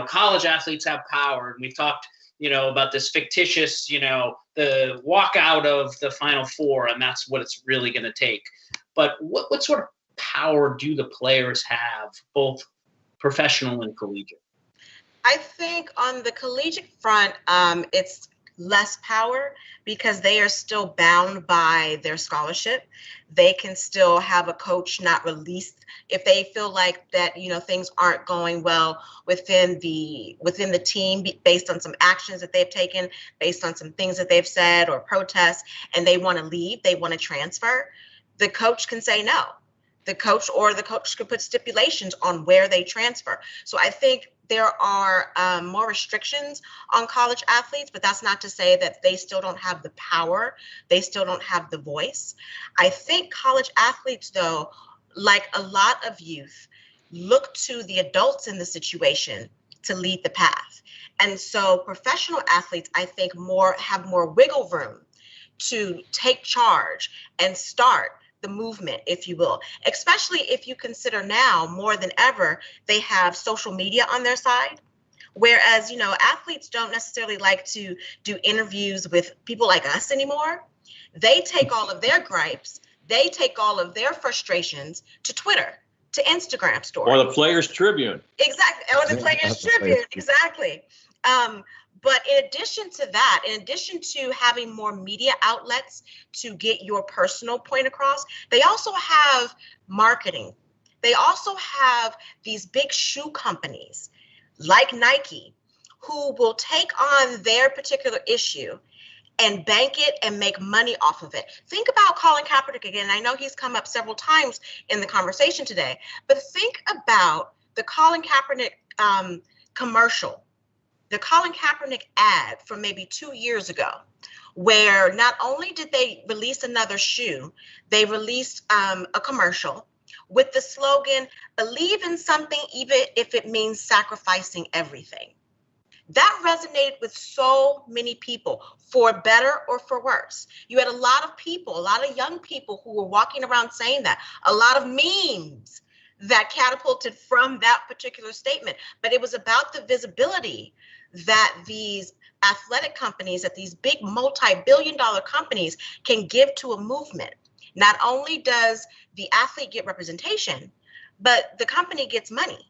College athletes have power, and we've talked, about this fictitious, the walkout of the Final Four, and that's what it's really going to take. But what sort of power do the players have, both professional and collegiate? I think on the collegiate front, it's less power because they are still bound by their scholarship. They can still have a coach not release if they feel like that, things aren't going well within the team based on some actions that they've taken, based on some things that they've said or protests, and they want to leave, they want to transfer. The coach can say no. The coach could put stipulations on where they transfer. So I think there are more restrictions on college athletes, but that's not to say that they still don't have the power. They still don't have the voice. I think college athletes, though, like a lot of youth, look to the adults in the situation to lead the path. And so professional athletes, I think, have more wiggle room to take charge and start the movement, if you will, especially if you consider now more than ever, they have social media on their side. Whereas, athletes don't necessarily like to do interviews with people like us anymore. They take all of their gripes, they take all of their frustrations to Twitter, to Instagram stories. Or the Players Tribune. Exactly, or the Players Tribune, exactly. But in addition to that, in addition to having more media outlets to get your personal point across, they also have marketing. They also have these big shoe companies like Nike who will take on their particular issue and bank it and make money off of it. Think about Colin Kaepernick again. I know he's come up several times in the conversation today, but think about the Colin Kaepernick commercial. The Colin Kaepernick ad from maybe 2 years ago, where not only did they release another shoe, they released a commercial with the slogan, "Believe in something even if it means sacrificing everything." That resonated with so many people, for better or for worse. You had a lot of people, a lot of young people who were walking around saying that, a lot of memes that catapulted from that particular statement. But it was about the visibility that these athletic companies, that these big multi-billion-dollar companies can give to a movement. Not only does the athlete get representation, but the company gets money.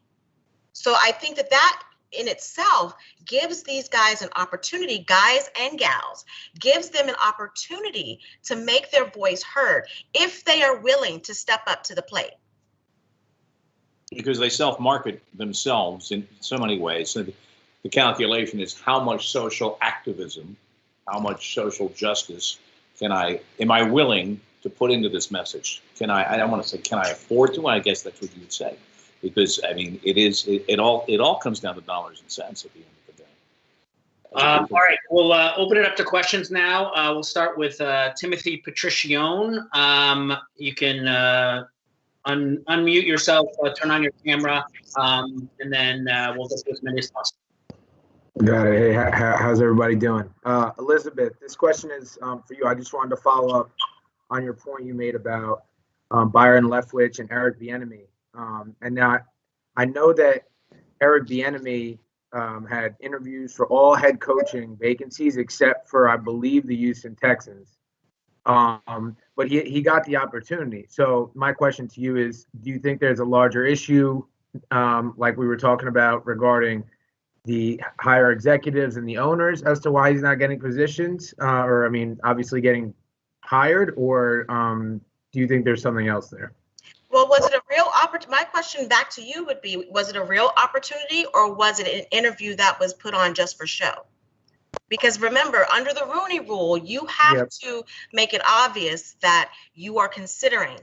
So I think that in itself gives these guys an opportunity, guys and gals, gives them an opportunity to make their voice heard if they are willing to step up to the plate. Because they self-market themselves in so many ways. So the calculation is how much social activism, how much social justice am I willing to put into this message? I don't want to say, can I afford to? I guess that's what you would say. Because, it all comes down to dollars and cents at the end of the day. All right, we'll open it up to questions now. We'll start with Timothy Patricione. You can unmute yourself, turn on your camera, and then we'll get to as many as possible. Got it. Hey, how's everybody doing? Elizabeth, this question is for you. I just wanted to follow up on your point you made about Byron Leftwich and Eric Bieniemy. And now I know that Eric Bieniemy had interviews for all head coaching vacancies except for, I believe, the Houston Texans. But he got the opportunity. So my question to you is, do you think there's a larger issue, like we were talking about regarding the higher executives and the owners as to why he's not getting positions, or, I mean, obviously getting hired, or do you think there's something else there? Well, was it a real opportunity? My question back to you would be, was it a real opportunity, or was it an interview that was put on just for show? Because remember, under the Rooney Rule, you have to make it obvious that you are considering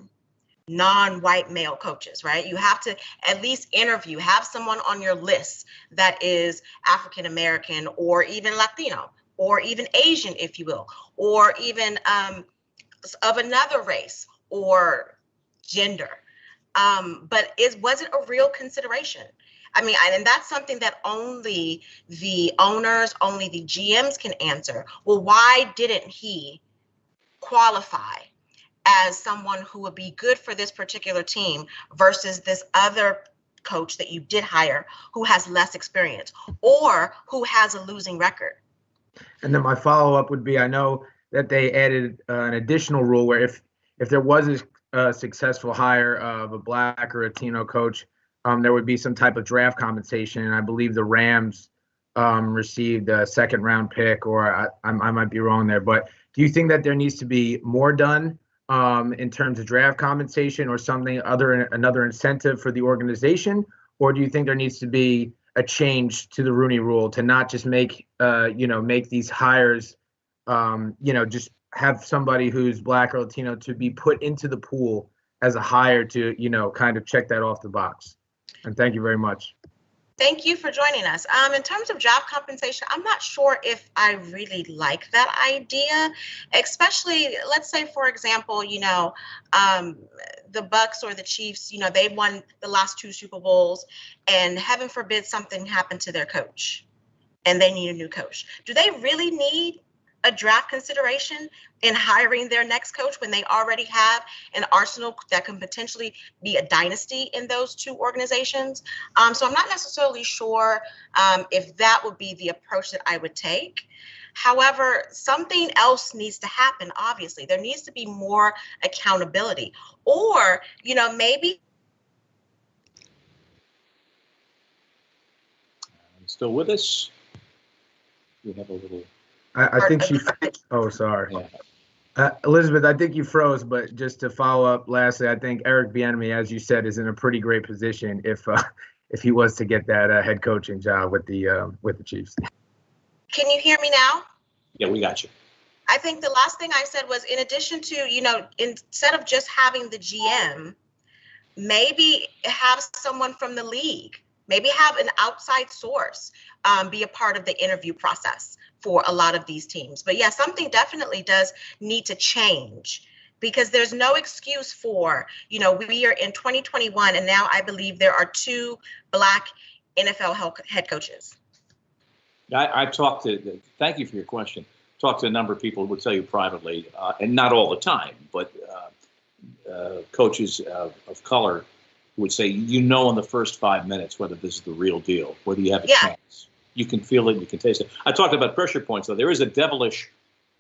non-white male coaches, right? You have to at least interview, have someone on your list that is African American or even Latino or even Asian, if you will, or even of another race or gender. But was it a real consideration? I mean, and that's something that only the owners, only the GMs can answer. Well, why didn't he qualify as someone who would be good for this particular team versus this other coach that you did hire who has less experience or who has a losing record? And then my follow-up would be, I know that they added an additional rule where if there was a successful hire of a Black or Latino coach, there would be some type of draft compensation. And I believe the Rams received a second-round pick, or I might be wrong there. But do you think that there needs to be more done in terms of draft compensation or something another incentive for the organization? Or do you think there needs to be a change to the Rooney Rule to not just make these hires, just have somebody who's Black or Latino to be put into the pool as a hire to, kind of check that off the box? And thank you very much. Thank you for joining us. In terms of job compensation, I'm not sure if I really like that idea, especially, let's say, for example, the Bucks or the Chiefs, they won the last 2 Super Bowls, and heaven forbid something happened to their coach and they need a new coach. Do they really need a draft consideration in hiring their next coach when they already have an arsenal that can potentially be a dynasty in those 2 organizations? So I'm not necessarily sure if that would be the approach that I would take. However, something else needs to happen. Obviously, there needs to be more accountability, or, maybe. Still with us? We have a little. I think she. Oh, sorry. Elizabeth, I think you froze, but just to follow up, lastly, I think Eric Bieniemy, as you said, is in a pretty great position if he was to get that head coaching job with the Chiefs. Can you hear me now? Yeah, we got you. I think the last thing I said was, in addition to, instead of just having the GM, maybe have someone from the league, maybe have an outside source be a part of the interview process for a lot of these teams. But yeah, something definitely does need to change, because there's no excuse for, we are in 2021 and now I believe there are 2 Black NFL head coaches. I've talked to, thank you for your question, talked to a number of people who would tell you privately, and not all the time, but coaches of color who would say, in the first 5 minutes whether this is the real deal, whether you have a chance. You can feel it, you can taste it. I talked about pressure points, though. There is a devilish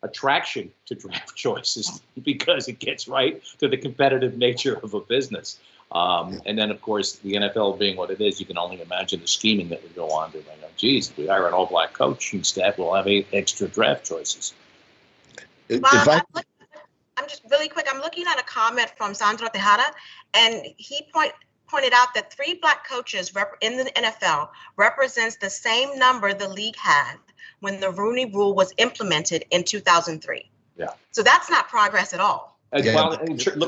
attraction to draft choices because it gets right to the competitive nature of a business. And then, of course, the NFL being what it is, you can only imagine the scheming that would go on. Geez, if we hire an all-Black coaching staff, we'll have 8 extra draft choices. Bob, I'm just really quick. I'm looking at a comment from Sandro Tejada, and he pointed out that 3 Black coaches in the NFL represents the same number the league had when the Rooney Rule was implemented in 2003. Yeah. So that's not progress at all. Well,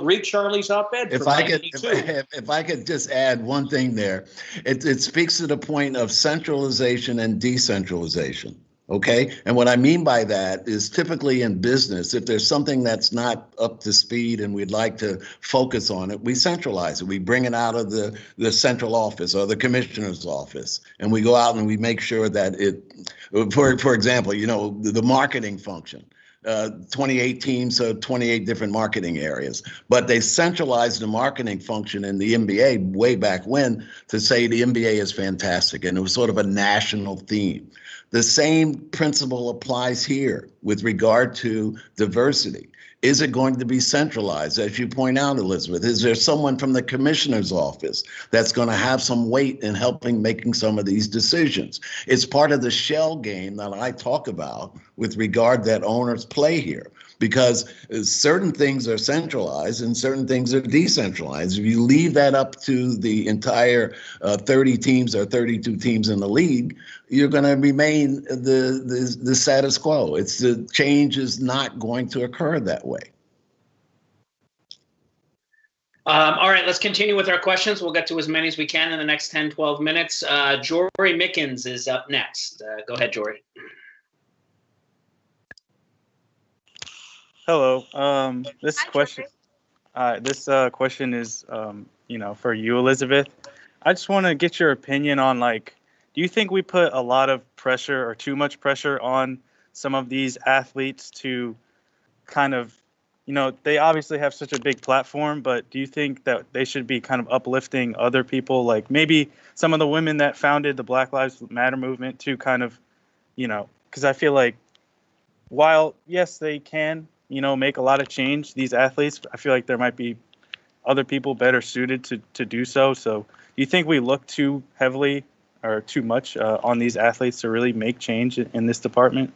read Charlie's op-ed. If I could just add one thing there, it speaks to the point of centralization and decentralization. Okay. And what I mean by that is, typically in business, if there's something that's not up to speed and we'd like to focus on it, we centralize it. We bring it out of the central office or the commissioner's office, and we go out and we make sure that it, for example, the marketing function. 28 teams, so 28 different marketing areas. But they centralized the marketing function in the NBA way back when to say the NBA is fantastic, and it was sort of a national theme. The same principle applies here with regard to diversity. Is it going to be centralized, as you point out, Elizabeth? Is there someone from the commissioner's office that's going to have some weight in helping making some of these decisions? It's part of the shell game that I talk about with regard that owners play here, because certain things are centralized and certain things are decentralized. If you leave that up to the entire 30 teams or 32 teams in the league, you're going to remain the status quo. The change is not going to occur that way. All right, let's continue with our questions. We'll get to as many as we can in the next 10, 12 minutes. Jory Mickens is up next. Go ahead, Jory. Hello. This question is, for you, Elizabeth. I just want to get your opinion on, do you think we put a lot of pressure or too much pressure on some of these athletes to kind of, they obviously have such a big platform, but do you think that they should be kind of uplifting other people, like maybe some of the women that founded the Black Lives Matter movement to kind of, because I feel like while, yes, they can, make a lot of change, these athletes, I feel like there might be other people better suited to do so. So do you think we look too heavily or too much on these athletes to really make change in this department?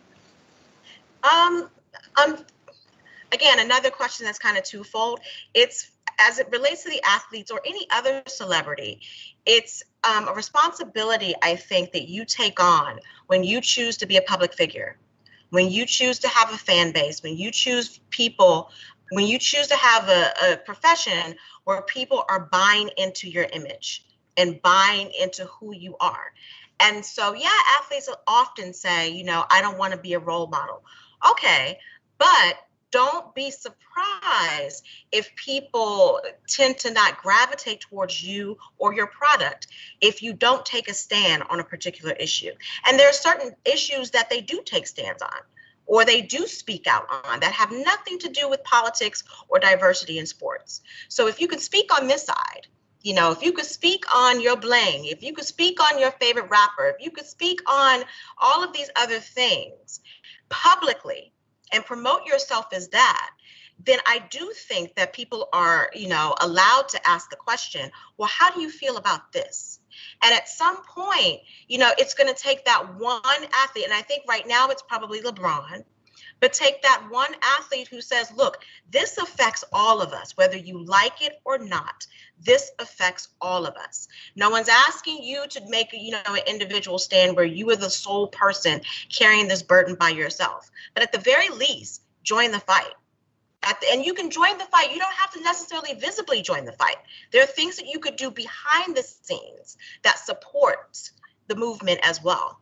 Again, another question that's kind of twofold. It's as it relates to the athletes or any other celebrity, it's a responsibility, I think, that you take on when you choose to be a public figure, when you choose to have a fan base, when you choose people, when you choose to have a profession where people are buying into your image and buying into who you are. And so, yeah, athletes will often say, I don't want to be a role model. Okay, but don't be surprised if people tend to not gravitate towards you or your product if you don't take a stand on a particular issue. And there are certain issues that they do take stands on, or they do speak out on, that have nothing to do with politics or diversity in sports. So if you could speak on this side, if you could speak on your bling, if you could speak on your favorite rapper, if you could speak on all of these other things publicly and promote yourself as that, then I do think that people are, allowed to ask the question, well, how do you feel about this? And at some point, it's going to take that one athlete, and I think right now it's probably LeBron, but take that one athlete who says, look, this affects all of us, whether you like it or not. This affects all of us. No one's asking you to make, an individual stand where you are the sole person carrying this burden by yourself. But at the very least, join the fight. And you can join the fight. You don't have to necessarily visibly join the fight. There are things that you could do behind the scenes that support the movement as well.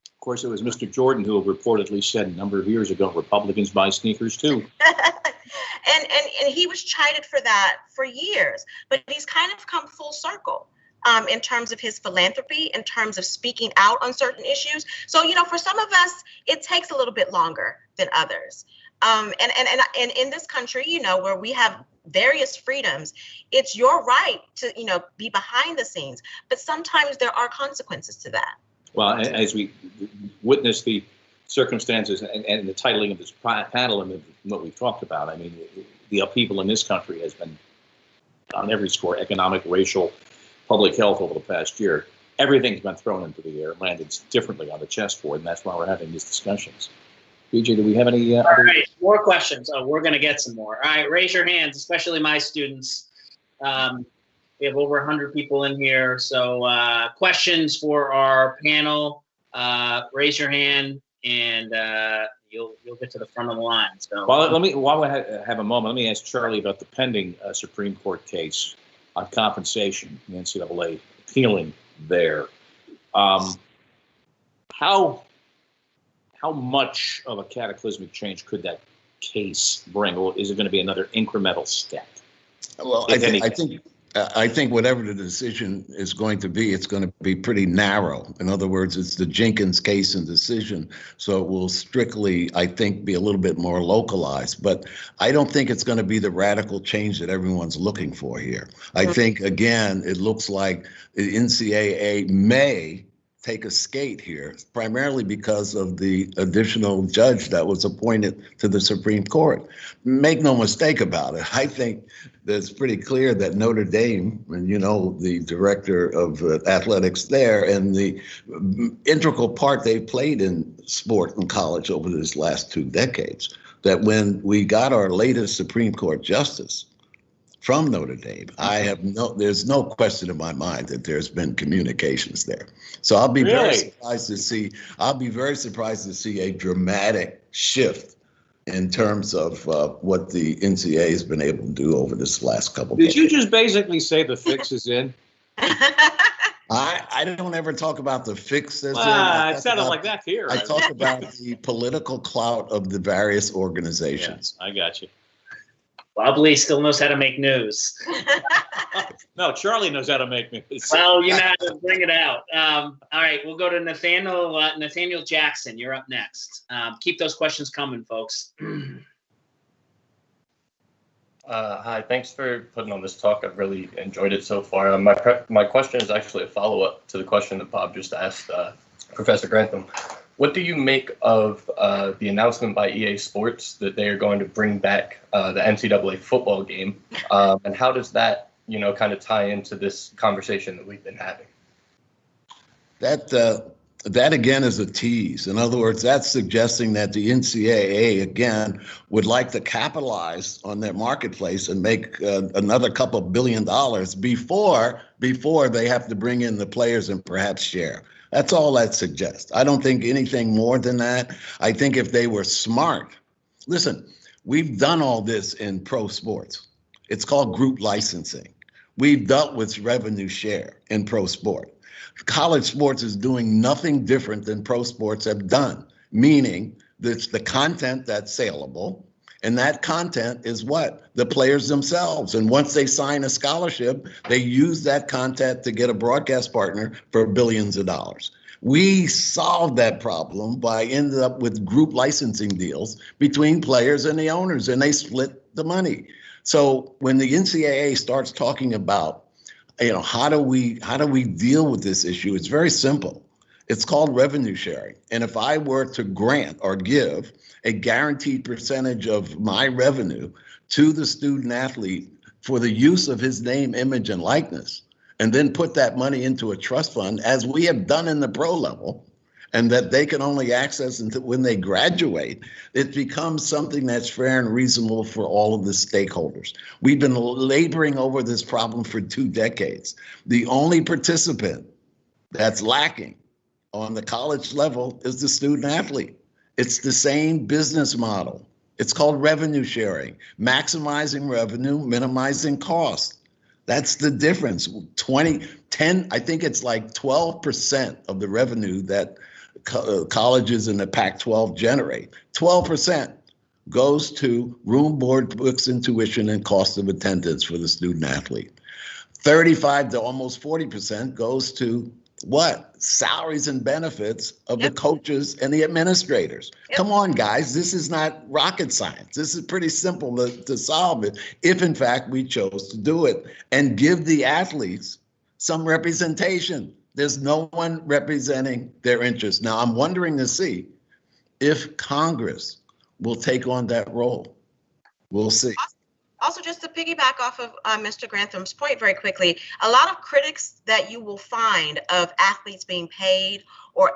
Of course, it was Mr. Jordan who reportedly said a number of years ago, Republicans buy sneakers too. and he was chided for that for years, but he's kind of come full circle in terms of his philanthropy, in terms of speaking out on certain issues. So, for some of us, it takes a little bit longer than others. And in this country, where we have various freedoms, it's your right to, be behind the scenes, but sometimes there are consequences to that. Well, as we witness the circumstances and the titling of this panel and what we've talked about, I mean, the upheaval in this country has been on every score: economic, racial, public health over the past year. Everything's been thrown into the air, landed differently on the chessboard, and that's why we're having these discussions. BJ, do we have any? All right, more questions. Oh, we're going to get some more. All right, raise your hands, especially my students. We have over 100 people in here, so questions for our panel. Raise your hand, and you'll get to the front of the line. So, while we have a moment, let me ask Charlie about the pending Supreme Court case on compensation. The NCAA appealing there. How much of a cataclysmic change could that case bring, or is it going to be another incremental step? Well, I I think whatever the decision is going to be, it's going to be pretty narrow. In other words, it's the Jenkins case and decision. So it will strictly, I think, be a little bit more localized. But I don't think it's going to be the radical change that everyone's looking for here. I think, again, it looks like the NCAA may take a skate here, primarily because of the additional judge that was appointed to the Supreme Court. Make no mistake about it. I think that it's pretty clear that Notre Dame, and you know, the director of athletics there, and the integral part they played in sport and college over these last 2 decades, that when we got our latest Supreme Court justice from Notre Dame, there's no question in my mind that there's been communications there. So I'll be very surprised to see a dramatic shift in terms of what the NCAA has been able to do over this last couple of days. Did you just basically say the fix is in? I don't ever talk about the fix. It sounded like that here. I talk about the political clout of the various organizations. Yeah, I got you. Bob Ley still knows how to make news. No, Charlie knows how to make news. Well, you know how to bring it out. All right, we'll go to Nathaniel Jackson. You're up next. Keep those questions coming, folks. Hi, thanks for putting on this talk. I've really enjoyed it so far. My question is actually a follow-up to the question that Bob just asked Professor Grantham. What do you make of the announcement by EA Sports that they are going to bring back the NCAA football game? And how does that, kind of tie into this conversation that we've been having? That again is a tease. In other words, that's suggesting that the NCAA again would like to capitalize on their marketplace and make another couple $1 billion before they have to bring in the players and perhaps share. That's all that suggests. I don't think anything more than that. I think if they were smart, listen, we've done all this in pro sports. It's called group licensing. We've dealt with revenue share in pro sport. College sports is doing nothing different than pro sports have done, meaning it's the content that's saleable. And that content is what? The players themselves. And once they sign a scholarship, they use that content to get a broadcast partner for billions of dollars. We solved that problem by ending up with group licensing deals between players and the owners, and they split the money. So when the NCAA starts talking about, how do we deal with this issue, it's very simple. It's called revenue sharing. And if I were to grant or give a guaranteed percentage of my revenue to the student athlete for the use of his name, image, and likeness, and then put that money into a trust fund, as we have done in the pro level, and that they can only access until when they graduate, it becomes something that's fair and reasonable for all of the stakeholders. We've been laboring over this problem for 2 decades. The only participant that's lacking on the college level is the student athlete. It's the same business model. It's called revenue sharing, maximizing revenue, minimizing cost. That's the difference. I think it's like 12% of the revenue that colleges in the Pac-12 generate. 12% goes to room, board, books, and tuition and cost of attendance for the student athlete. 35 to almost 40% goes to what? Salaries and benefits of the coaches and the administrators. Come on, guys. This is not rocket science. This is pretty simple to solve it if, in fact, we chose to do it and give the athletes some representation. There's no one representing their interests. Now, I'm wondering to see if Congress will take on that role. We'll see. Also, just to piggyback off of Mr. Grantham's point very quickly, a lot of critics that you will find of athletes being paid or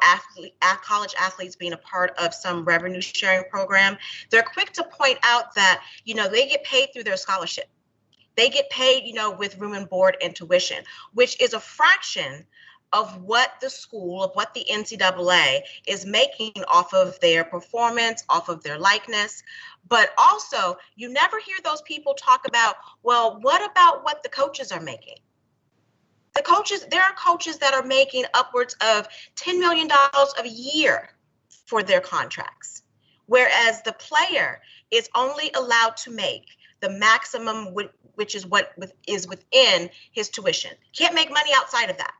college athletes being a part of some revenue sharing program, they're quick to point out that, they get paid through their scholarship. They get paid, with room and board and tuition, which is a fraction of what the school, of what the NCAA is making off of their performance, off of their likeness. But also, you never hear those people talk about, well, what about what the coaches are making? There are coaches that are making upwards of $10 million a year for their contracts, whereas the player is only allowed to make the maximum, which is what is within his tuition. Can't make money outside of that.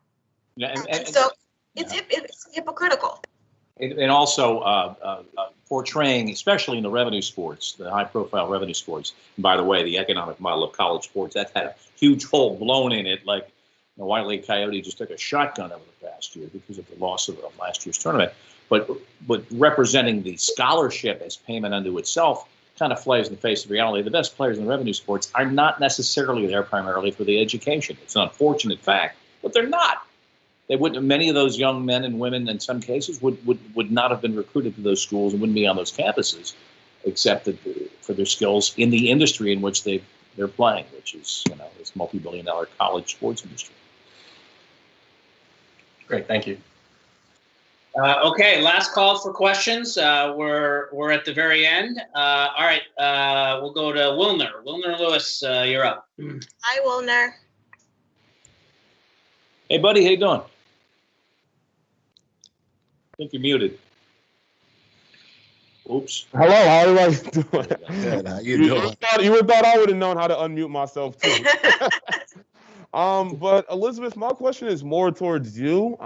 Yeah, And so it's hypocritical. And also portraying, especially in the revenue sports, the high-profile revenue sports. And by the way, the economic model of college sports, that's had a huge hole blown in it. Like the Wile E. Coyote just took a shotgun over the past year because of the loss of last year's tournament. But representing the scholarship as payment unto itself kind of flies in the face of reality. The best players in the revenue sports are not necessarily there primarily for the education. It's an unfortunate fact, but they're not. They wouldn't. Many of those young men and women, in some cases, would not have been recruited to those schools and wouldn't be on those campuses, except for their skills in the industry in which they're playing, which is this multi-billion-dollar college sports industry. Great, thank you. Okay, last call for questions. We're at the very end. All right, we'll go to Wilner. Wilner Lewis, you're up. Hi, Wilner. Hey, buddy, how you doing? I think you're muted. Oops. Hello, how are you guys doing? Good. How you doing? You would thought I would have known how to unmute myself too. But Elizabeth, my question is more towards you.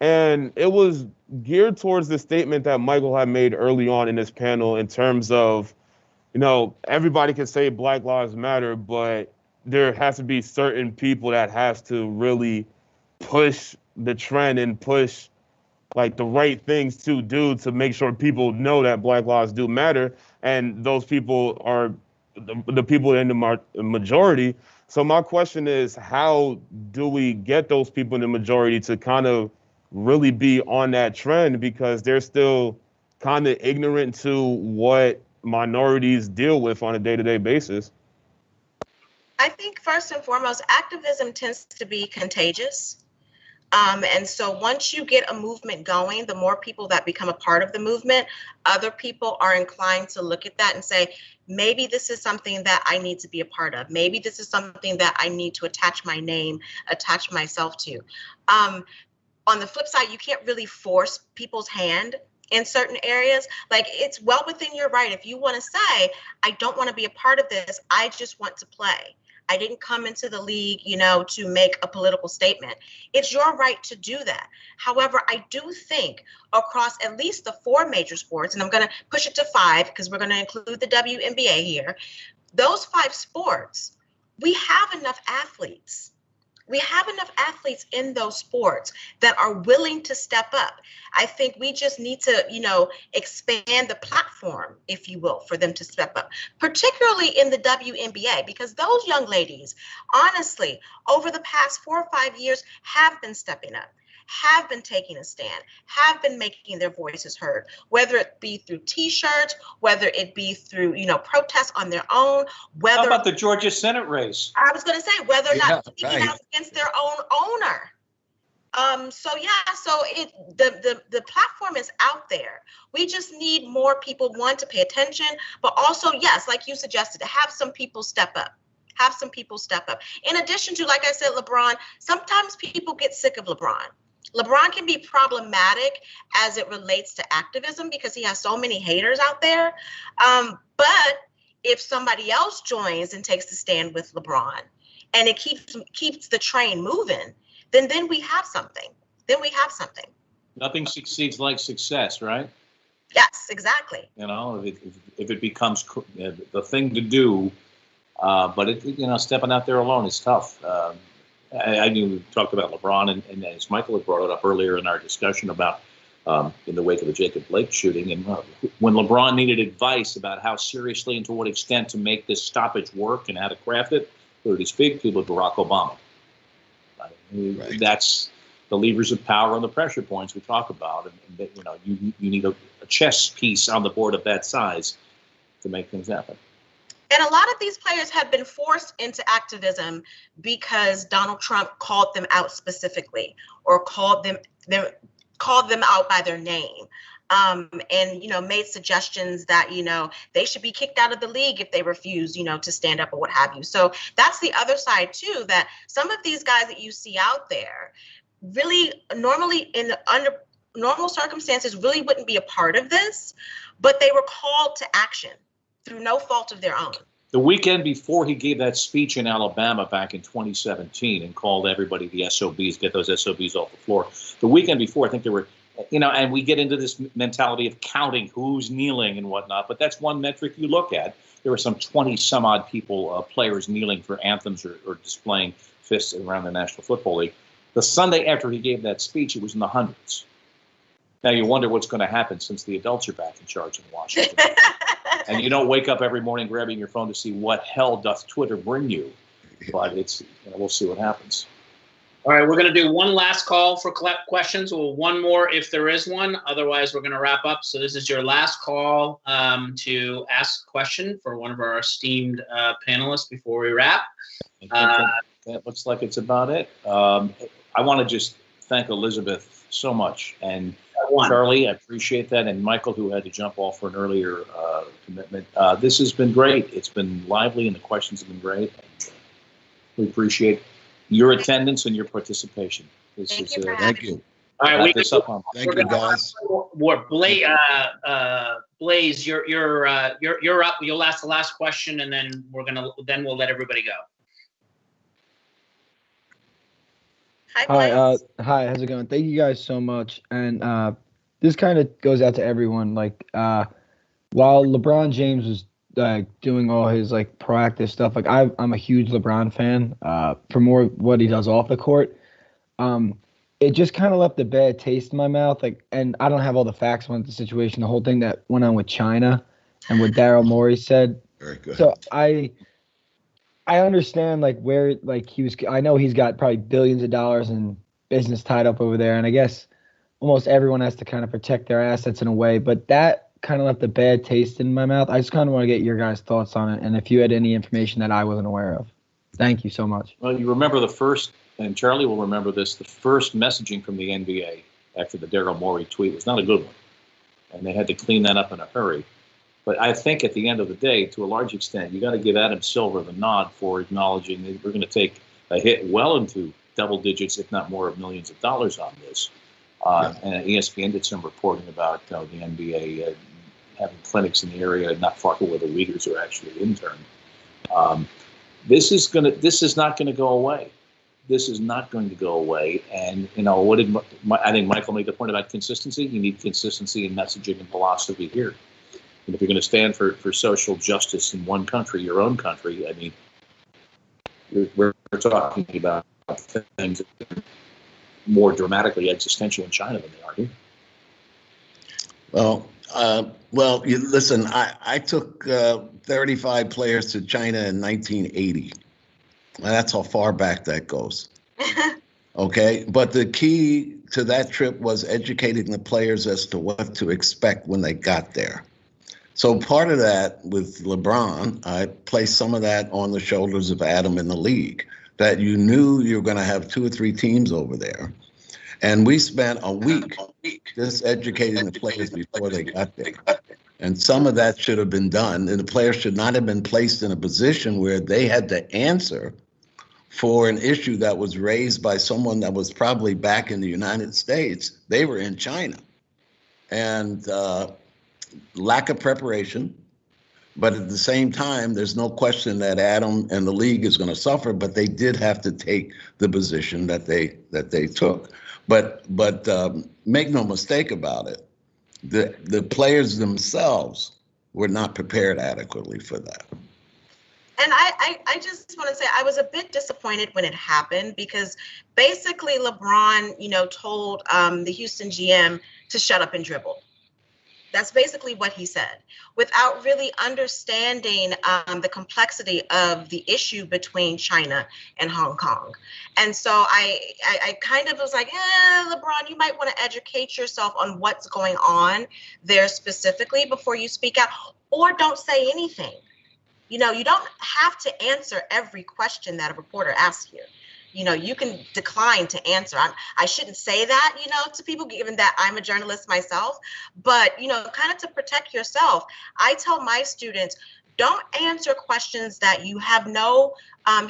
And it was geared towards the statement that Michael had made early on in this panel in terms of, everybody can say Black Lives Matter, but there has to be certain people that has to really push the trend and push like the right things to do to make sure people know that Black lives do matter. And those people are the people in the majority. So my question is, how do we get those people in the majority to kind of really be on that trend, because they're still kind of ignorant to what minorities deal with on a day-to-day basis? I think first and foremost, activism tends to be contagious. And so once you get a movement going, the more people that become a part of the movement, other people are inclined to look at that and say, maybe this is something that I need to be a part of. Maybe this is something that I need to attach my name, attach myself to. On the flip side, you can't really force people's hand in certain areas. Like, it's well within your right. If you want to say, I don't want to be a part of this, I just want to play. I didn't come into the league, to make a political statement. It's your right to do that. However, I do think across at least the 4 major sports, and I'm going to push it to 5 because we're going to include the WNBA here, those 5 sports, we have enough athletes. We have enough athletes in those sports that are willing to step up. I think we just need to, expand the platform, if you will, for them to step up, particularly in the WNBA, because those young ladies, honestly, over the past 4 or 5 years have been stepping up, have been taking a stand, have been making their voices heard, whether it be through T-shirts, whether it be through, protests on their own, whether— How about the Georgia Senate race? I was going to say, whether or not speaking out against their own owner. So the platform is out there. We just need more people, one, to pay attention, but also, yes, like you suggested, to have some people step up. Have some people step up. In addition to, like I said, LeBron, sometimes people get sick of LeBron. LeBron can be problematic as it relates to activism because he has so many haters out there. But if somebody else joins and takes the stand with LeBron and it keeps the train moving, then we have something. Nothing succeeds like success, right? Yes, exactly. If it becomes the thing to do, but stepping out there alone is tough. I knew we talked about LeBron, and as Michael had brought it up earlier in our discussion about in the wake of the Jacob Blake shooting, and when LeBron needed advice about how seriously and to what extent to make this stoppage work and how to craft it, who did he speak to? Barack Obama. Right. That's the levers of power and the pressure points we talk about, and you need a chess piece on the board of that size to make things happen. And a lot of these players have been forced into activism because Donald Trump called them out specifically, or called them out by their name, and made suggestions that they should be kicked out of the league if they refuse to stand up or what have you. So that's the other side too, that some of these guys that you see out there really normally under normal circumstances really wouldn't be a part of this, but they were called to action through no fault of their own. The weekend before he gave that speech in Alabama back in 2017 and called everybody the SOBs, get those SOBs off the floor. The weekend before, I think there were, and we get into this mentality of counting who's kneeling and whatnot, but that's one metric you look at. There were some 20 some odd people, players kneeling for anthems or displaying fists around the National Football League. The Sunday after he gave that speech, it was in the hundreds. Now you wonder what's going to happen since the adults are back in charge in Washington. And you don't wake up every morning grabbing your phone to see what hell doth Twitter bring you. But we'll see what happens. All right, we're going to do one last call for questions. Well, one more if there is one. Otherwise, we're going to wrap up. So this is your last call to ask a question for one of our esteemed panelists before we wrap. That looks like it's about it. I want to just thank Elizabeth so much. And Charlie, I appreciate that. And Michael, who had to jump off for an earlier commitment. This has been great. It's been lively, and the questions have been great. We appreciate your attendance and your participation. Thank you. All right, thank you, guys. Blaze, you're up. You'll ask the last question, and then we'll let everybody go. Hi, hi, how's it going? Thank you guys so much. And this kind of goes out to everyone. Like, while LeBron James was doing all his proactive stuff, I'm a huge LeBron fan. For more what he does off the court, it just kind of left a bad taste in my mouth. And I don't have all the facts on the situation, the whole thing that went on with China, and what Daryl Morey said. Very good. So I understand where he was. I know he's got probably billions of dollars in business tied up over there, and I guess almost everyone has to kind of protect their assets in a way. But that kind of left a bad taste in my mouth. I just kind of want to get your guys' thoughts on it, and if you had any information that I wasn't aware of. Thank you so much. Well, you remember the first, and Charlie will remember this, the first messaging from the NBA after the Daryl Morey tweet was not a good one, and they had to clean that up in a hurry. But I think at the end of the day, to a large extent, you got to give Adam Silver the nod for acknowledging that we're going to take a hit well into double digits, if not more, of millions of dollars on this. And ESPN did some reporting about the NBA having clinics in the area not far from where the Uyghurs are actually interned. This is not going to go away. This is not going to go away. And I think Michael made the point about consistency. You need consistency in messaging and philosophy here. And if you're going to stand for social justice in one country, your own country, I mean, we're talking about things that are more dramatically existential in China than they are here. Well, listen, I took 35 players to China in 1980. That's how far back that goes. Okay, but the key to that trip was educating the players as to what to expect when they got there. So part of that with LeBron, I placed some of that on the shoulders of Adam in the league, that you knew you were going to have 2 or 3 teams over there. And we spent a week just educating the players before they got there. And some of that should have been done. And the players should not have been placed in a position where they had to answer for an issue that was raised by someone that was probably back in the United States. They were in China. And lack of preparation, but at the same time, there's no question that Adam and the league is going to suffer. But they did have to take the position that they took. But make no mistake about it, the players themselves were not prepared adequately for that. And I just want to say I was a bit disappointed when it happened, because basically LeBron, told the Houston GM to shut up and dribble. That's basically what he said, without really understanding the complexity of the issue between China and Hong Kong. And so I kind of was like, LeBron, you might want to educate yourself on what's going on there specifically before you speak out, or don't say anything. You don't have to answer every question that a reporter asks you. You can decline to answer. I shouldn't say that, to people, given that I'm a journalist myself, but, kind of to protect yourself. I tell my students, don't answer questions that you have no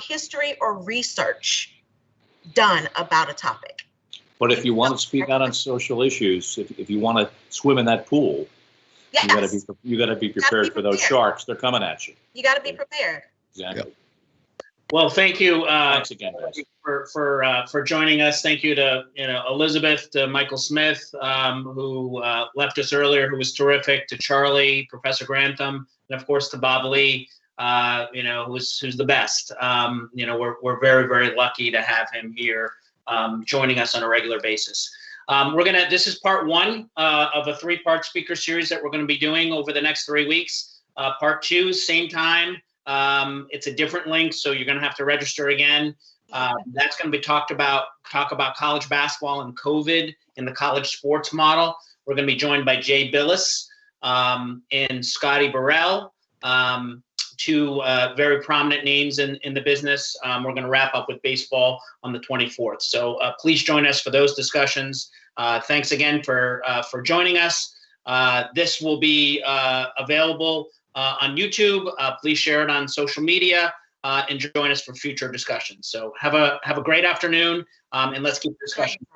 history or research done about a topic. But if you want to speak out on social issues, if you want to swim in that pool, Yes. You gotta be prepared for those sharks. They're coming at you. You got to be prepared. Exactly. Yep. Well, thank you. Thanks again, guys. For joining us. Thank you to Elizabeth, to Michael Smith, who left us earlier, who was terrific, to Charlie, Professor Grantham, and of course to Bob Ley, who's the best. We're very, very lucky to have him here joining us on a regular basis. This is part one of a 3-part speaker series that we're going to be doing over the next 3 weeks. Part 2, same time. It's a different link, so you're going to have to register again. That's going to be talk about college basketball and COVID in the college sports model. We're going to be joined by Jay Billis and Scotty Burrell, 2 very prominent names in the business. We're going to wrap up with baseball on the 24th. So please join us for those discussions. Thanks again for joining us. This will be available on YouTube. Please share it on social media and join us for future discussions. So have a great afternoon, and let's keep the discussion.